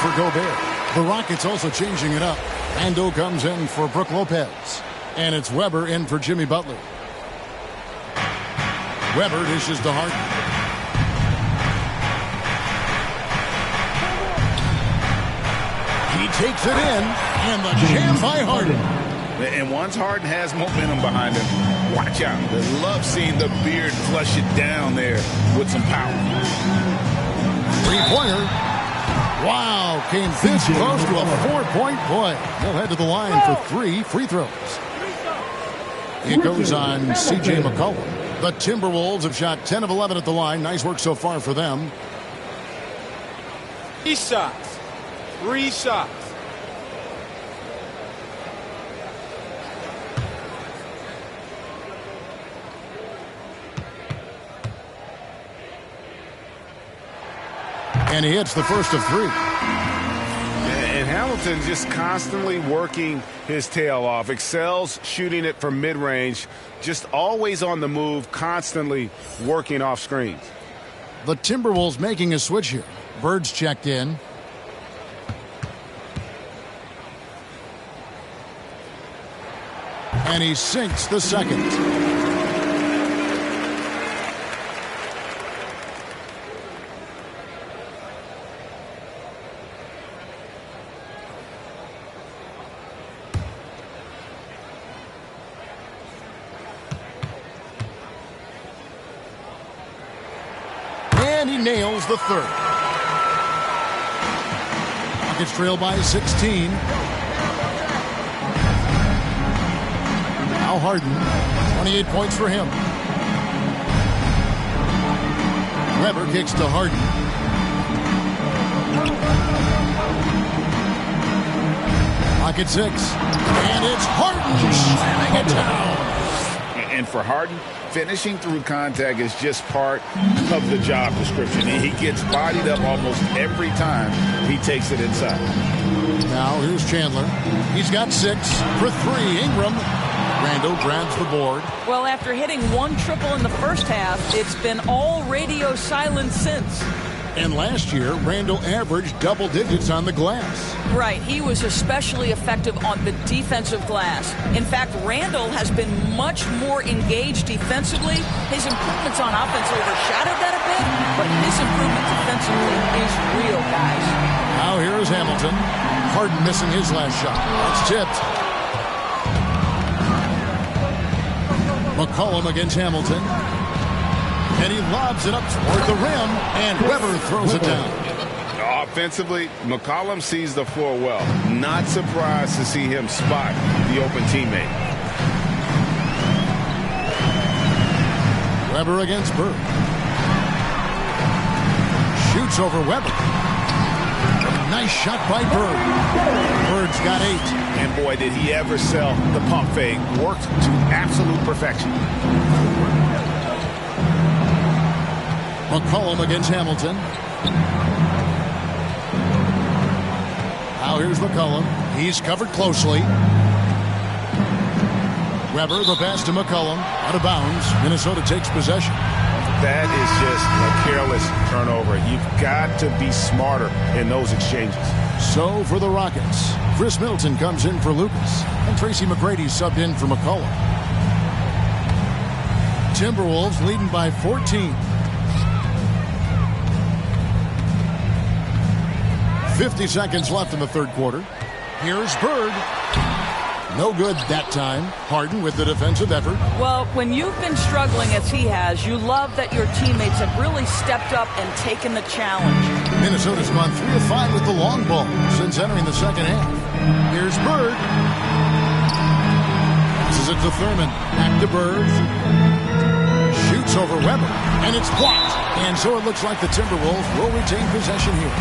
For Gobert. The Rockets also changing it up. Ando comes in for Brook Lopez. And it's Weber in for Jimmy Butler. Weber dishes to Harden. He takes it in. And the jam by Harden. And once Harden has momentum behind him, watch out. They love seeing the beard flush it down there with some power. Three-pointer. Wow, came this close to a 4-point play. He'll head to the line for 3 free throws. It goes on C.J. McCollum. The Timberwolves have shot 10 of 11 at the line. Nice work so far for them. 3 shots. 3 shots. And he hits the first of 3. And Hamilton just constantly working his tail off. Excels shooting it from mid-range. Just always on the move, constantly working off screens. The Timberwolves making a switch here. Bird's checked in. And he sinks the second. And he nails the third. Rockets trail by 16. Now Harden, 28 points for him. Weber kicks to Harden. Pocket 6. And it's Harden slamming it down. And for Harden, finishing through contact is just part of the job description. He gets bodied up almost every time he takes it inside. Now here's Chandler. He's got 6 for 3. Ingram. Randall grabs the board. Well, after hitting 1 triple in the first half, it's been all radio silence since. And last year, Randall averaged double digits on the glass. Right. He was especially effective on the defensive glass. In fact, Randall has been much more engaged defensively. His improvements on offense overshadowed that a bit, but his improvement defensively is real, guys. Now here is Hamilton. Harden missing his last shot. That's tipped. McCollum against Hamilton. And he lobs it up toward the rim, and Weber throws it down. Offensively, McCollum sees the floor well. Not surprised to see him spot the open teammate. Weber against Bird. Shoots over Weber. Nice shot by Bird. Bird's got 8. And boy, did he ever sell the pump fake. Worked to absolute perfection. McCollum against Hamilton. Now here's McCollum. He's covered closely. Weber, the pass to McCollum. Out of bounds. Minnesota takes possession. That is just a careless turnover. You've got to be smarter in those exchanges. So for the Rockets, Chris Middleton comes in for Lucas. And Tracy McGrady subbed in for McCollum. Timberwolves leading by 14. 50 seconds left in the third quarter. Here's Bird. No good that time. Harden with the defensive effort. Well, when you've been struggling as he has, you love that your teammates have really stepped up and taken the challenge. Minnesota's gone 3 of 5 with the long ball since entering the second half. Here's Bird. This is it to Thurman. Back to Bird. Shoots over Weber. And it's blocked. And so it looks like the Timberwolves will retain possession here.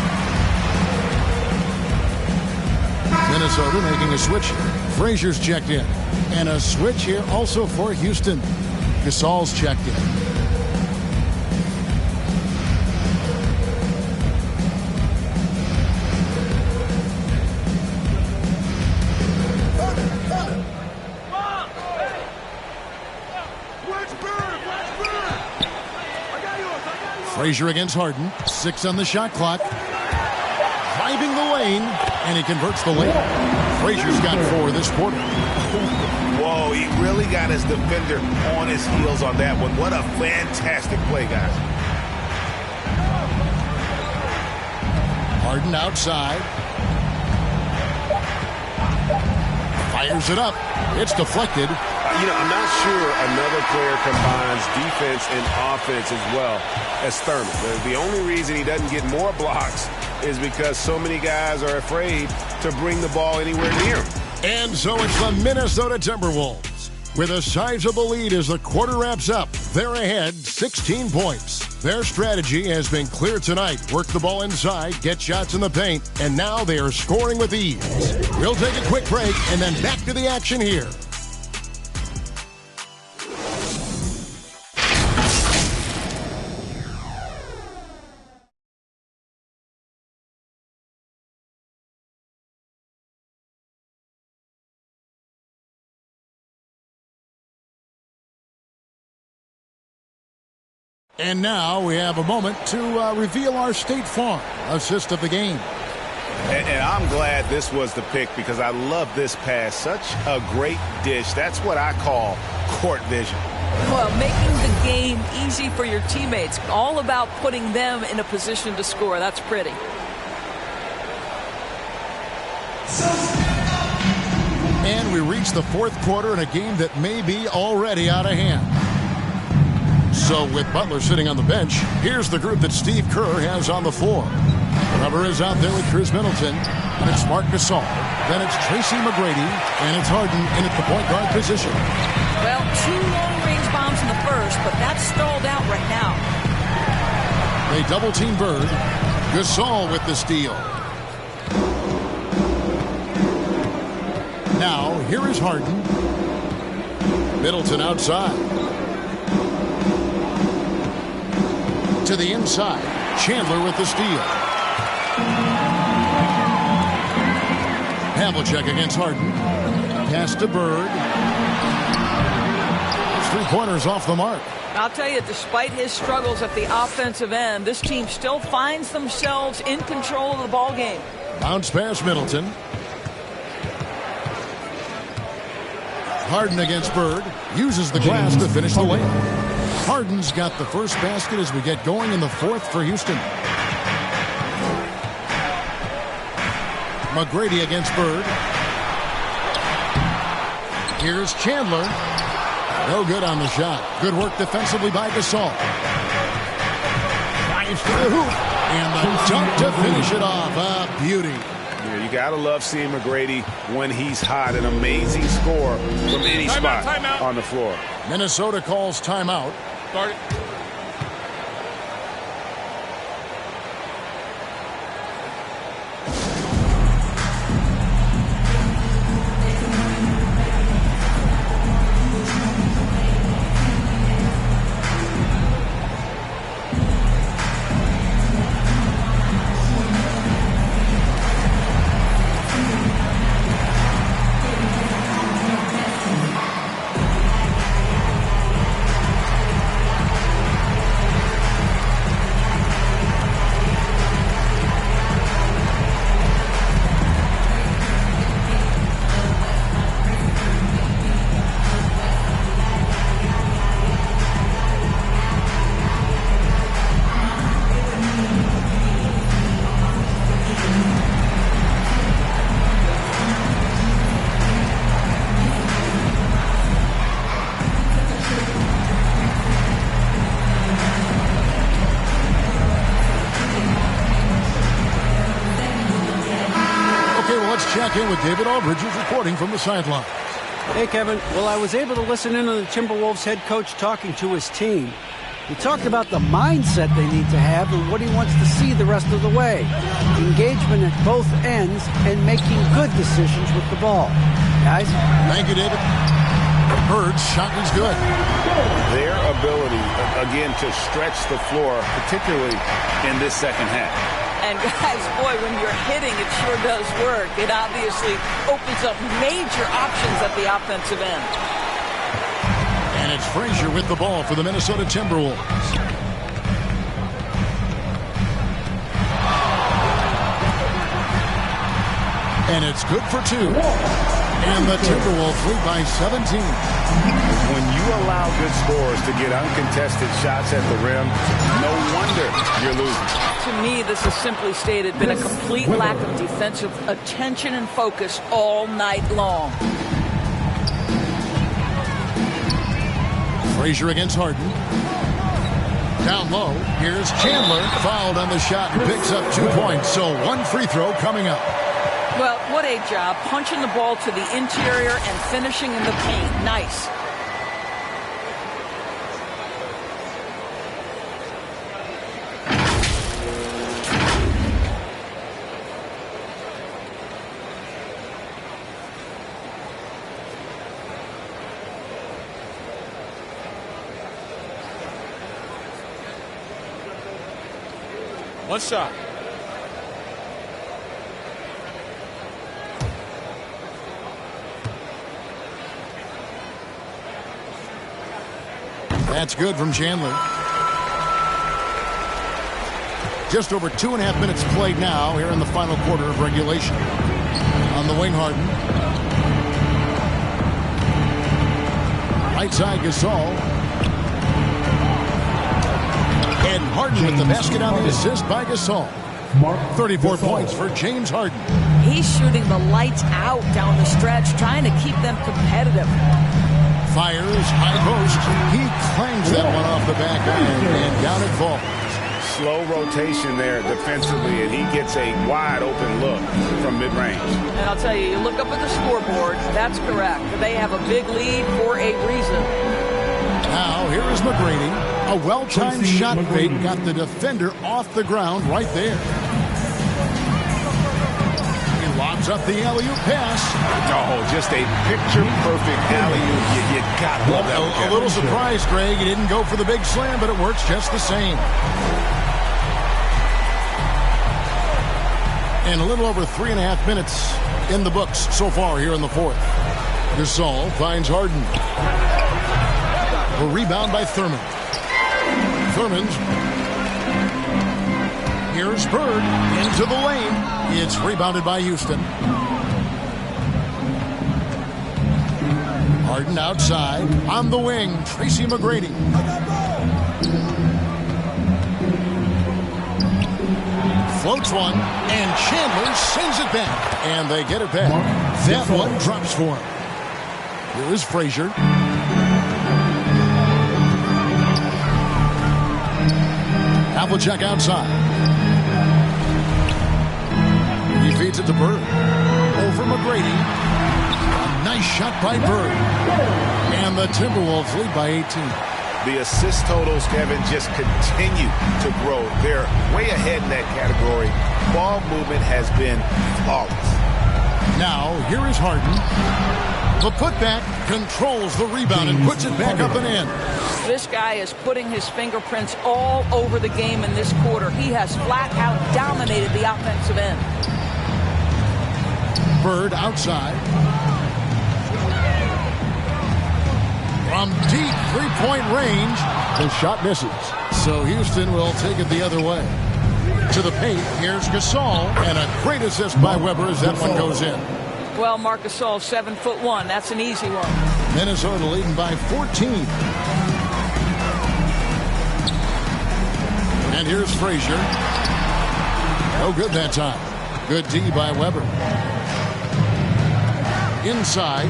Minnesota making a switch here. Frazier's checked in. And a switch here also for Houston. Gasol's checked in. Frazier against Harden. 6 on the shot clock. Driving the lane, and he converts the lane. Frazier's got 4 this quarter. Whoa, he really got his defender on his heels on that one. What a fantastic play, guys. Harden outside. Fires it up. It's deflected. I'm not sure another player combines defense and offense as well as Thurman. The only reason he doesn't get more blocks is because so many guys are afraid to bring the ball anywhere near him. And so it's the Minnesota Timberwolves with a sizable lead as the quarter wraps up. They're ahead 16 points. Their strategy has been clear tonight. Work the ball inside, get shots in the paint, and now they are scoring with ease. We'll take a quick break and then back to the action here. And now we have a moment to reveal our State Farm assist of the game. And I'm glad this was the pick because I love this pass. Such a great dish. That's what I call court vision. Well, making the game easy for your teammates. All about putting them in a position to score. That's pretty. And we reach the fourth quarter in a game that may be already out of hand. So with Butler sitting on the bench, here's the group that Steve Kerr has on the floor. Weber is out there with Chris Middleton, and it's Marc Gasol. Then it's Tracy McGrady, and it's Harden in at the point guard position. Well, 2 long-range bombs in the first, but that's stalled out right now. They double-team Bird. Gasol with the steal. Now, here is Harden. Middleton outside. To the inside. Chandler with the steal. Havlicek against Harden. Pass to Bird. 3-pointers off the mark. I'll tell you, despite his struggles at the offensive end, this team still finds themselves in control of the ball game. Bounce pass Middleton. Harden against Bird. Uses the glass to finish the layup. Harden's got the first basket as we get going in the fourth for Houston. McGrady against Bird. Here's Chandler. No good on the shot. Good work defensively by Gasol. Drives to the hoop. And the dunk to finish it off. A beauty. Yeah, you got to love seeing McGrady when he's hot. An amazing score from any spot on the floor. Minnesota calls timeout. Start it. Check in with David Aldridge, who's reporting from the sideline. Hey, Kevin. Well, I was able to listen in on the Timberwolves head coach talking to his team. He talked about the mindset they need to have and what he wants to see the rest of the way. Engagement at both ends and making good decisions with the ball. Guys? Thank you, David. Bird's shot is good. Their ability, again, to stretch the floor, particularly in this second half. And guys, boy, when you're hitting, it sure does work. It obviously opens up major options at the offensive end. And it's Frazier with the ball for the Minnesota Timberwolves. And it's good for two. And the Timberwolves lead by 17. When you allow good scorers to get uncontested shots at the rim, no wonder you're losing. To me, this has simply stated been a complete lack of defensive attention and focus all night long. Frazier against Harden. Down low, here's Chandler. Fouled on the shot and picks up 2 points. So one free throw coming up. Well, what a job. Punching the ball to the interior and finishing in the paint. Nice. One shot. That's good from Chandler. Just over 2.5 minutes played now here in the final quarter of regulation. On the wing, Harden. Right side, Gasol. And Harden with the basket on the assist by Gasol. 34 points for James Harden. He's shooting the lights out down the stretch, trying to keep them competitive. Fires, high post. He clangs that one off the back end, and down it falls. Slow rotation there defensively, and he gets a wide open look from mid-range. And I'll tell you, you look up at the scoreboard, that's correct. They have a big lead for a reason. Now, here is McGrady. A well-timed shot fake got the defender off the ground right there. He lobs up the alley-oop pass. Oh, just a picture-perfect alley-oop. You gotta love that. A little surprised, Greg. He didn't go for the big slam, but it works just the same. And a little over 3.5 minutes in the books so far here in the fourth. Gasol finds Harden. A rebound by Thurman. Thurman's. Here's Bird into the lane. It's rebounded by Houston. Harden outside. On the wing, Tracy McGrady. Floats one, and Chandler sends it back. And they get it back. That one drops for him. Here is Frazier. Havlicek outside. He feeds it to Bird. Over McGrady. A nice shot by Bird. And the Timberwolves lead by 18. The assist totals, Kevin, just continue to grow. They're way ahead in that category. Ball movement has been flawless. Now, here is Harden. The putback controls the rebound and puts it back up and in. This guy is putting his fingerprints all over the game in this quarter. He has flat out dominated the offensive end. Bird outside. From deep three-point range, the shot misses. So Houston will take it the other way. To the paint, here's Gasol, and a great assist by Weber as that one goes in. Well, Marc Gasol, 7'1". That's an easy one. Minnesota leading by 14. And here's Frazier. No good that time. Good D by Weber. Inside.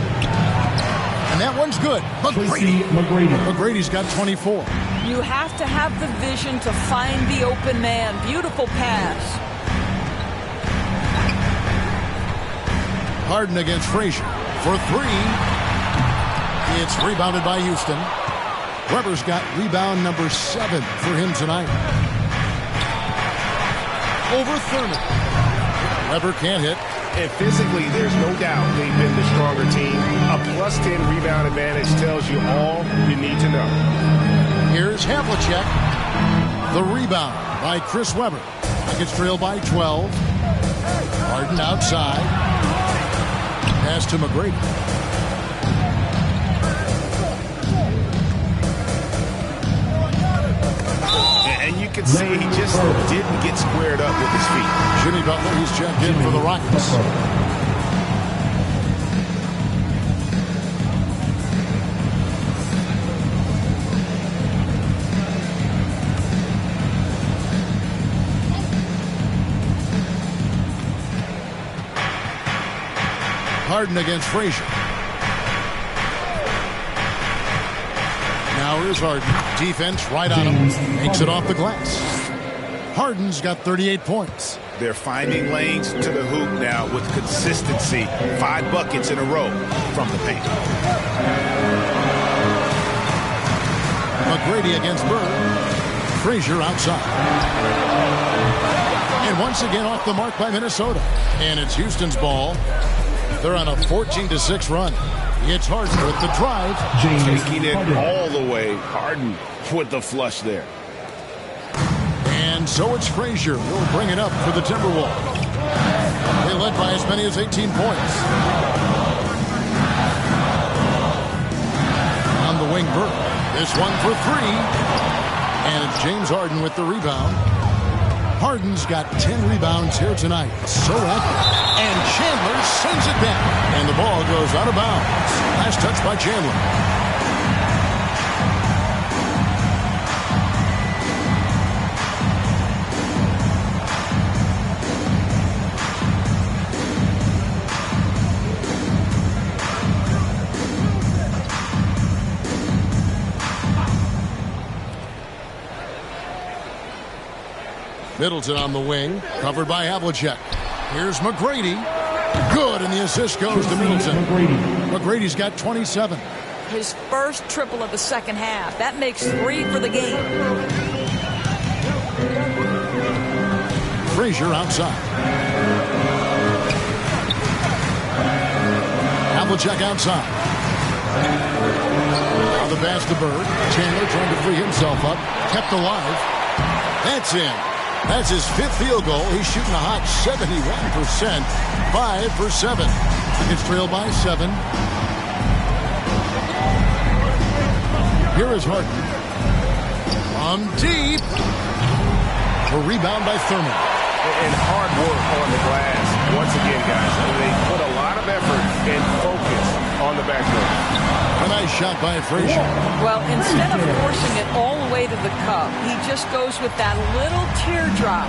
And that one's good. McGrady's got 24. You have to have the vision to find the open man. Beautiful pass. Harden against Frazier for three. It's rebounded by Houston. Weber's got rebound number 7 for him tonight. Over Thurman. Weber can't hit. And physically, there's no doubt they've been the stronger team. A +10 rebound advantage tells you all you need to know. Here's Havlicek. The rebound by Chris Weber. Gets trailed by 12. Harden outside. Pass to McGrady. And you can see he just didn't get squared up with his feet. Jimmy Butler, he's checked in for the Rockets. Harden against Frazier. Now here's Harden. Defense right on him. Makes it off the glass. Harden's got 38 points. They're finding lanes to the hoop now with consistency. 5 buckets in a row from the paint. McGrady against Bird. Frazier outside. And once again off the mark by Minnesota. And it's Houston's ball. They're on a 14-6 run. It's Harden with the drive. Taking it all the way. Harden with the flush there. And so it's Frazier who'll bring it up for the Timberwolves. They led by as many as 18 points. On the wing, Bird. This one for 3. And it's James Harden with the rebound. Harden's got 10 rebounds here tonight. So active. And Chandler sends it back. And the ball goes out of bounds. Last touch by Chandler. Middleton on the wing, covered by Havlicek. Here's McGrady. Good, and the assist goes to Middleton. McGrady's got 27. His first triple of the second half. That makes 3 for the game. Frazier outside. Havlicek outside. Now the pass to Bird. Chandler trying to free himself up. Kept alive. That's in. That's his 5th field goal. He's shooting a hot 71%, 5 for 7. It's trailed by 7. Here is Harden. From deep. A rebound by Thurman. And hard work on the glass. Once again, guys, they put a lot of effort and focus on the backboard. A nice shot by Frazier. Well, instead of forcing it all the way to the cup, he just goes with that little teardrop.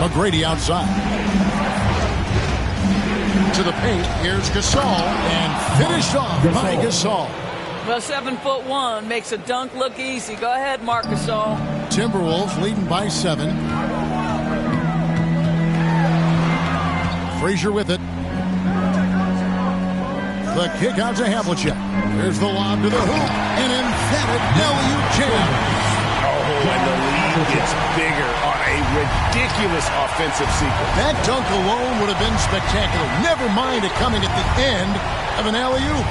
McGrady outside. To the paint. Here's Gasol. And finished off by Gasol. Well, 7'1" makes a dunk look easy. Go ahead, Marc Gasol. Timberwolves leading by 7. Frazier with it. The kick out to Havlicek. Here's the lob to the hoop. An emphatic alley-oop jam. Oh, and the lead gets bigger on a ridiculous offensive sequence. That dunk alone would have been spectacular. Never mind it coming at the end of an alley-oop.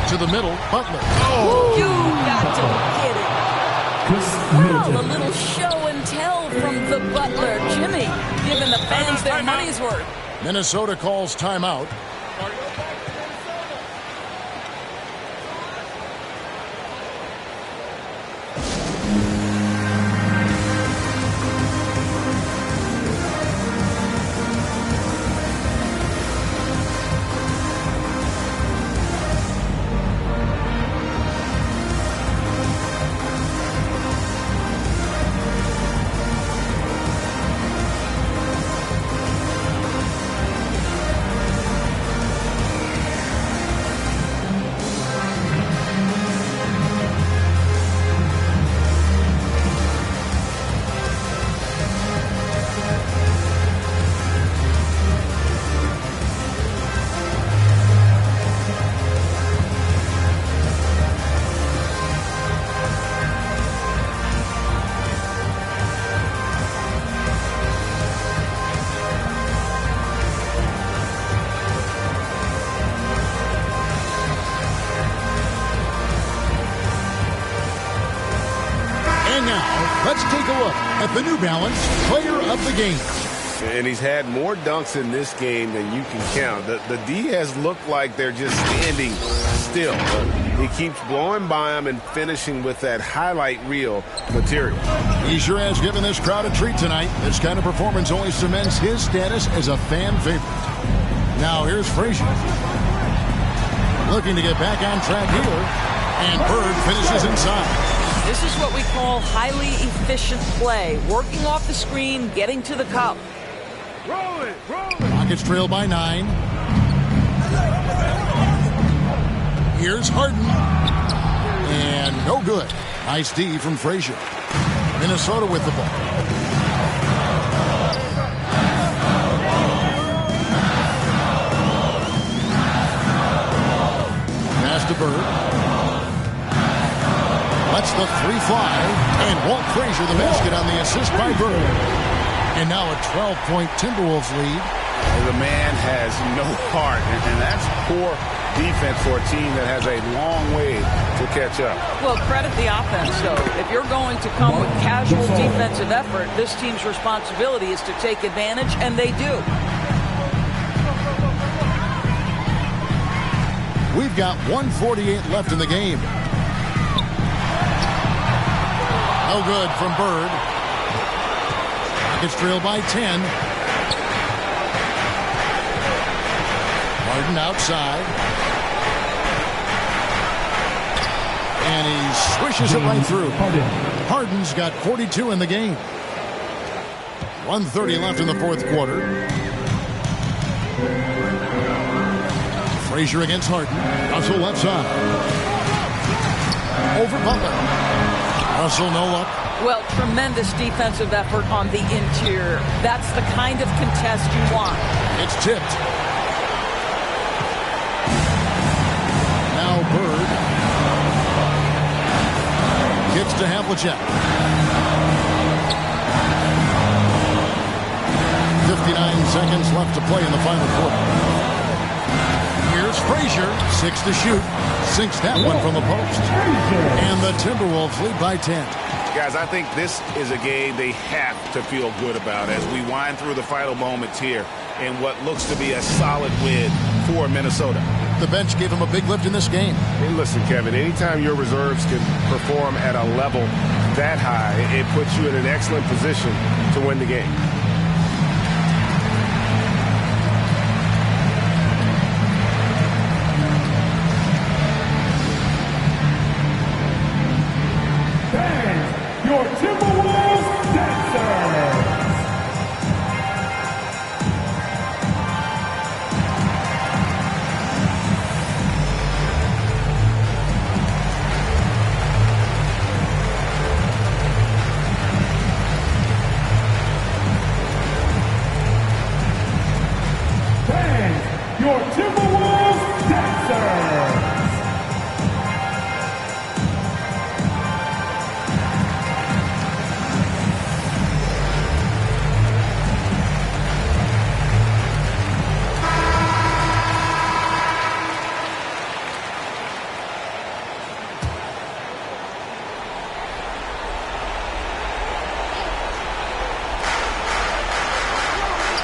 To the middle, Butler. Oh, you got to get it. Wow, a little show and tell from the Butler. Jimmy giving the fans their money's worth. Minnesota calls timeout. Let's take a look at the New Balance Player of the Game. And he's had more dunks in this game than you can count. The D has looked like they're just standing still. He keeps blowing by them and finishing with that highlight reel material. He sure has given this crowd a treat tonight. This kind of performance only cements his status as a fan favorite. Now here's Frazier. Looking to get back on track here. And Bird finishes inside. This is what we call highly efficient play. Working off the screen, getting to the cup. Roll it, roll it. Rockets trail by 9. Here's Harden. And no good. Nice D from Frazier. Minnesota with the ball. Pass to Bird. Lets the 3 fly, and Walt Frazier the basket on the assist by Bird. And now a 12-point Timberwolves lead. The man has no heart, and that's poor defense for a team that has a long way to catch up. Well, credit the offense, though. If you're going to come with casual defensive effort, this team's responsibility is to take advantage, and they do. We've got 1:48 left in the game. No good from Bird. It's trailed by 10. Harden outside. And he swishes it right through. Harden's got 42 in the game. 1:30 left in the fourth quarter. Frazier against Harden. Russell left side. Over Butler. Russell, no luck. Well, tremendous defensive effort on the interior. That's the kind of contest you want. It's tipped. Now Bird. Gets to Havlicek. 59 seconds left to play in the final quarter. Here's Frazier, 6 to shoot. Sinks that one from the post. And the Timberwolves lead by 10. Guys, I think this is a game they have to feel good about as we wind through the final moments here in what looks to be a solid win for Minnesota. The bench gave him a big lift in this game. Hey, listen, Kevin, anytime your reserves can perform at a level that high, it puts you in an excellent position to win the game. Your Timberwolves dancers. Bang, your Timberwolves dancers.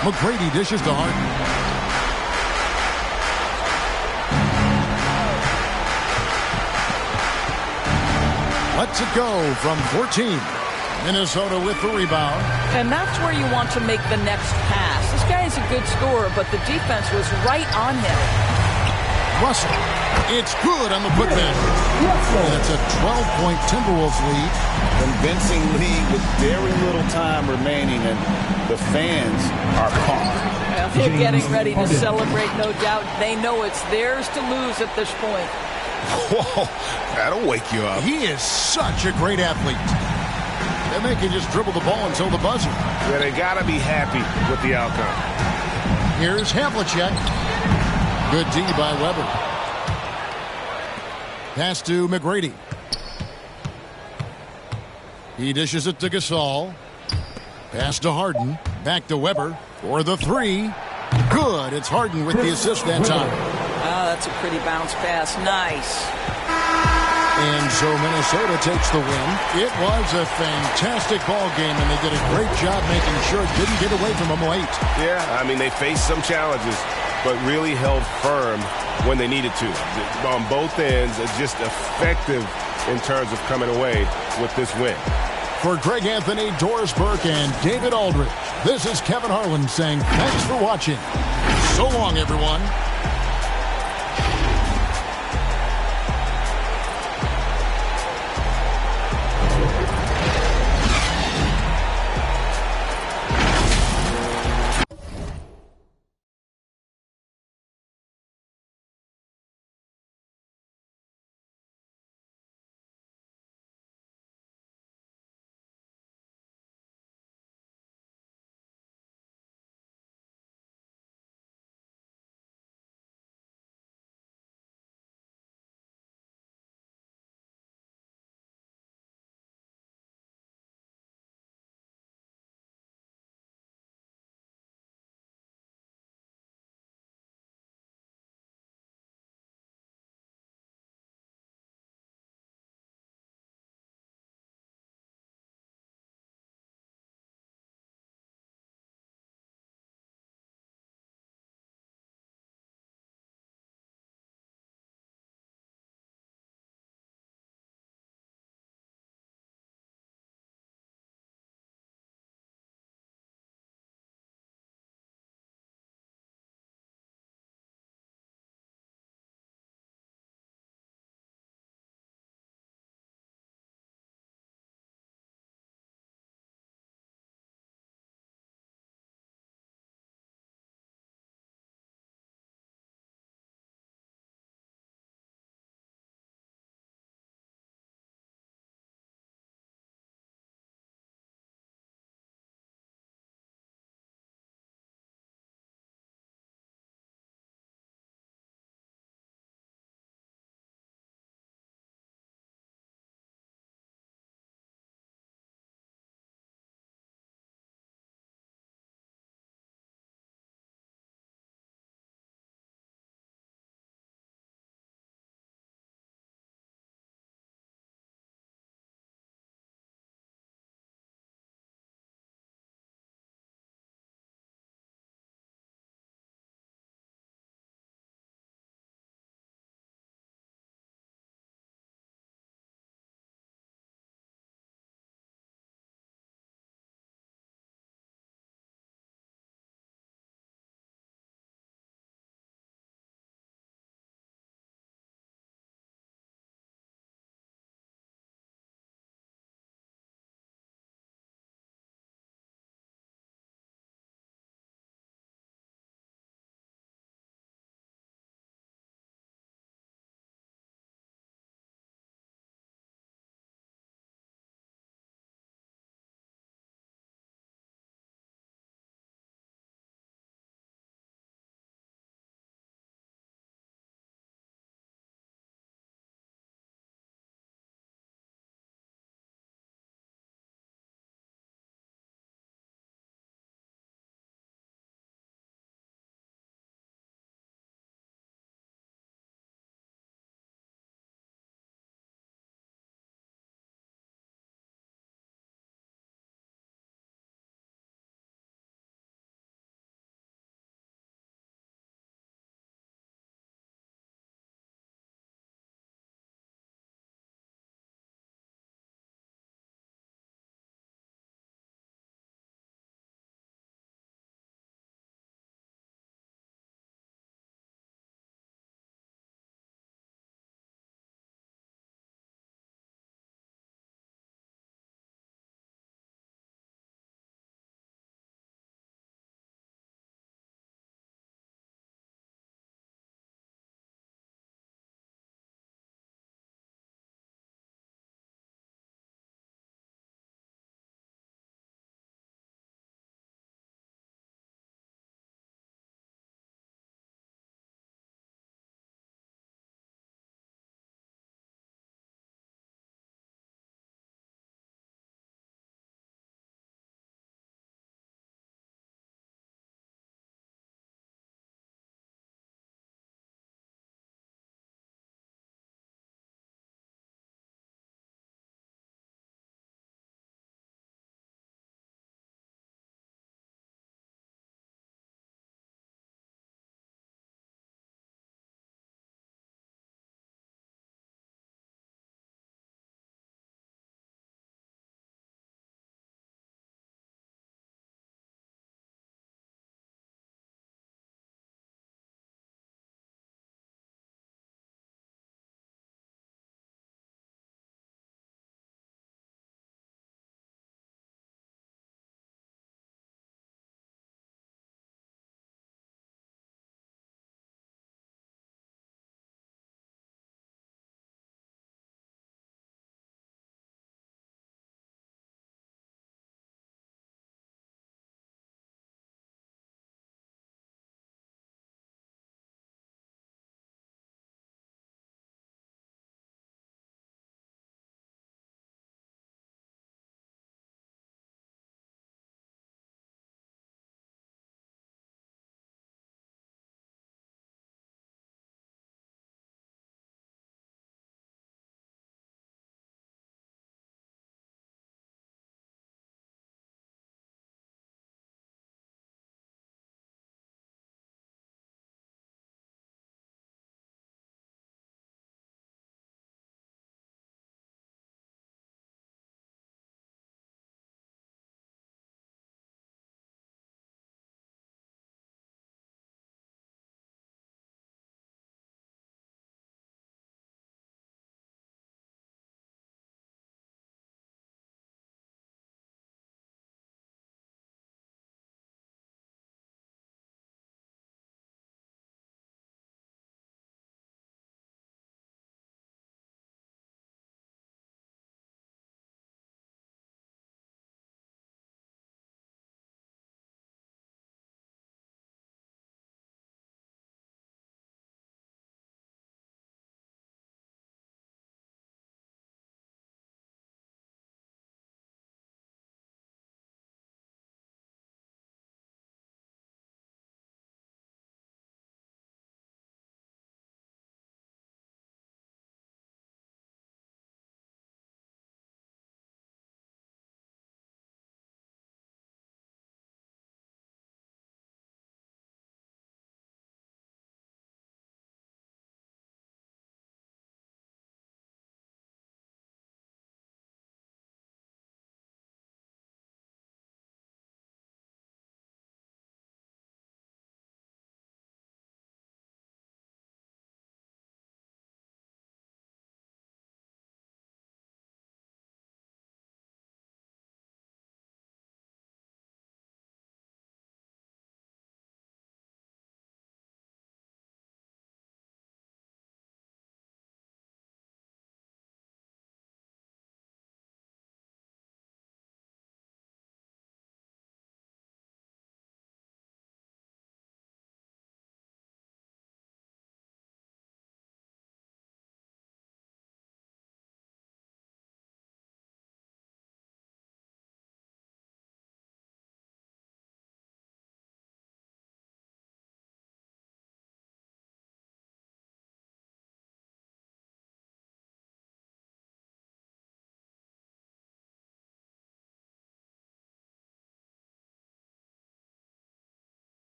McGrady dishes to Harden. Lets it go from 14. Minnesota with the rebound. And that's where you want to make the next pass. This guy is a good scorer, but the defense was right on him. Russell. It's good on the putback. That's a 12-point Timberwolves lead. Convincing lead with very little time remaining, and the fans are pumped. Well, they're getting ready to celebrate, no doubt. They know it's theirs to lose at this point. Whoa, that'll wake you up. He is such a great athlete. And they can just dribble the ball until the buzzer. Yeah, they got to be happy with the outcome. Here's Havlicek. Good D by Weber. Pass to McGrady. He dishes it to Gasol. Pass to Harden. Back to Weber for the three. Good. It's Harden with the assist that time. Oh, that's a pretty bounce pass. Nice. And so Minnesota takes the win. It was a fantastic ball game, and they did a great job making sure it didn't get away from them late. Yeah, I mean, they faced some challenges, but really held firm when they needed to. On both ends, just effective in terms of coming away with this win. For Greg Anthony, Doris Burke, and David Aldridge, this is Kevin Harlan saying thanks for watching. So long, everyone.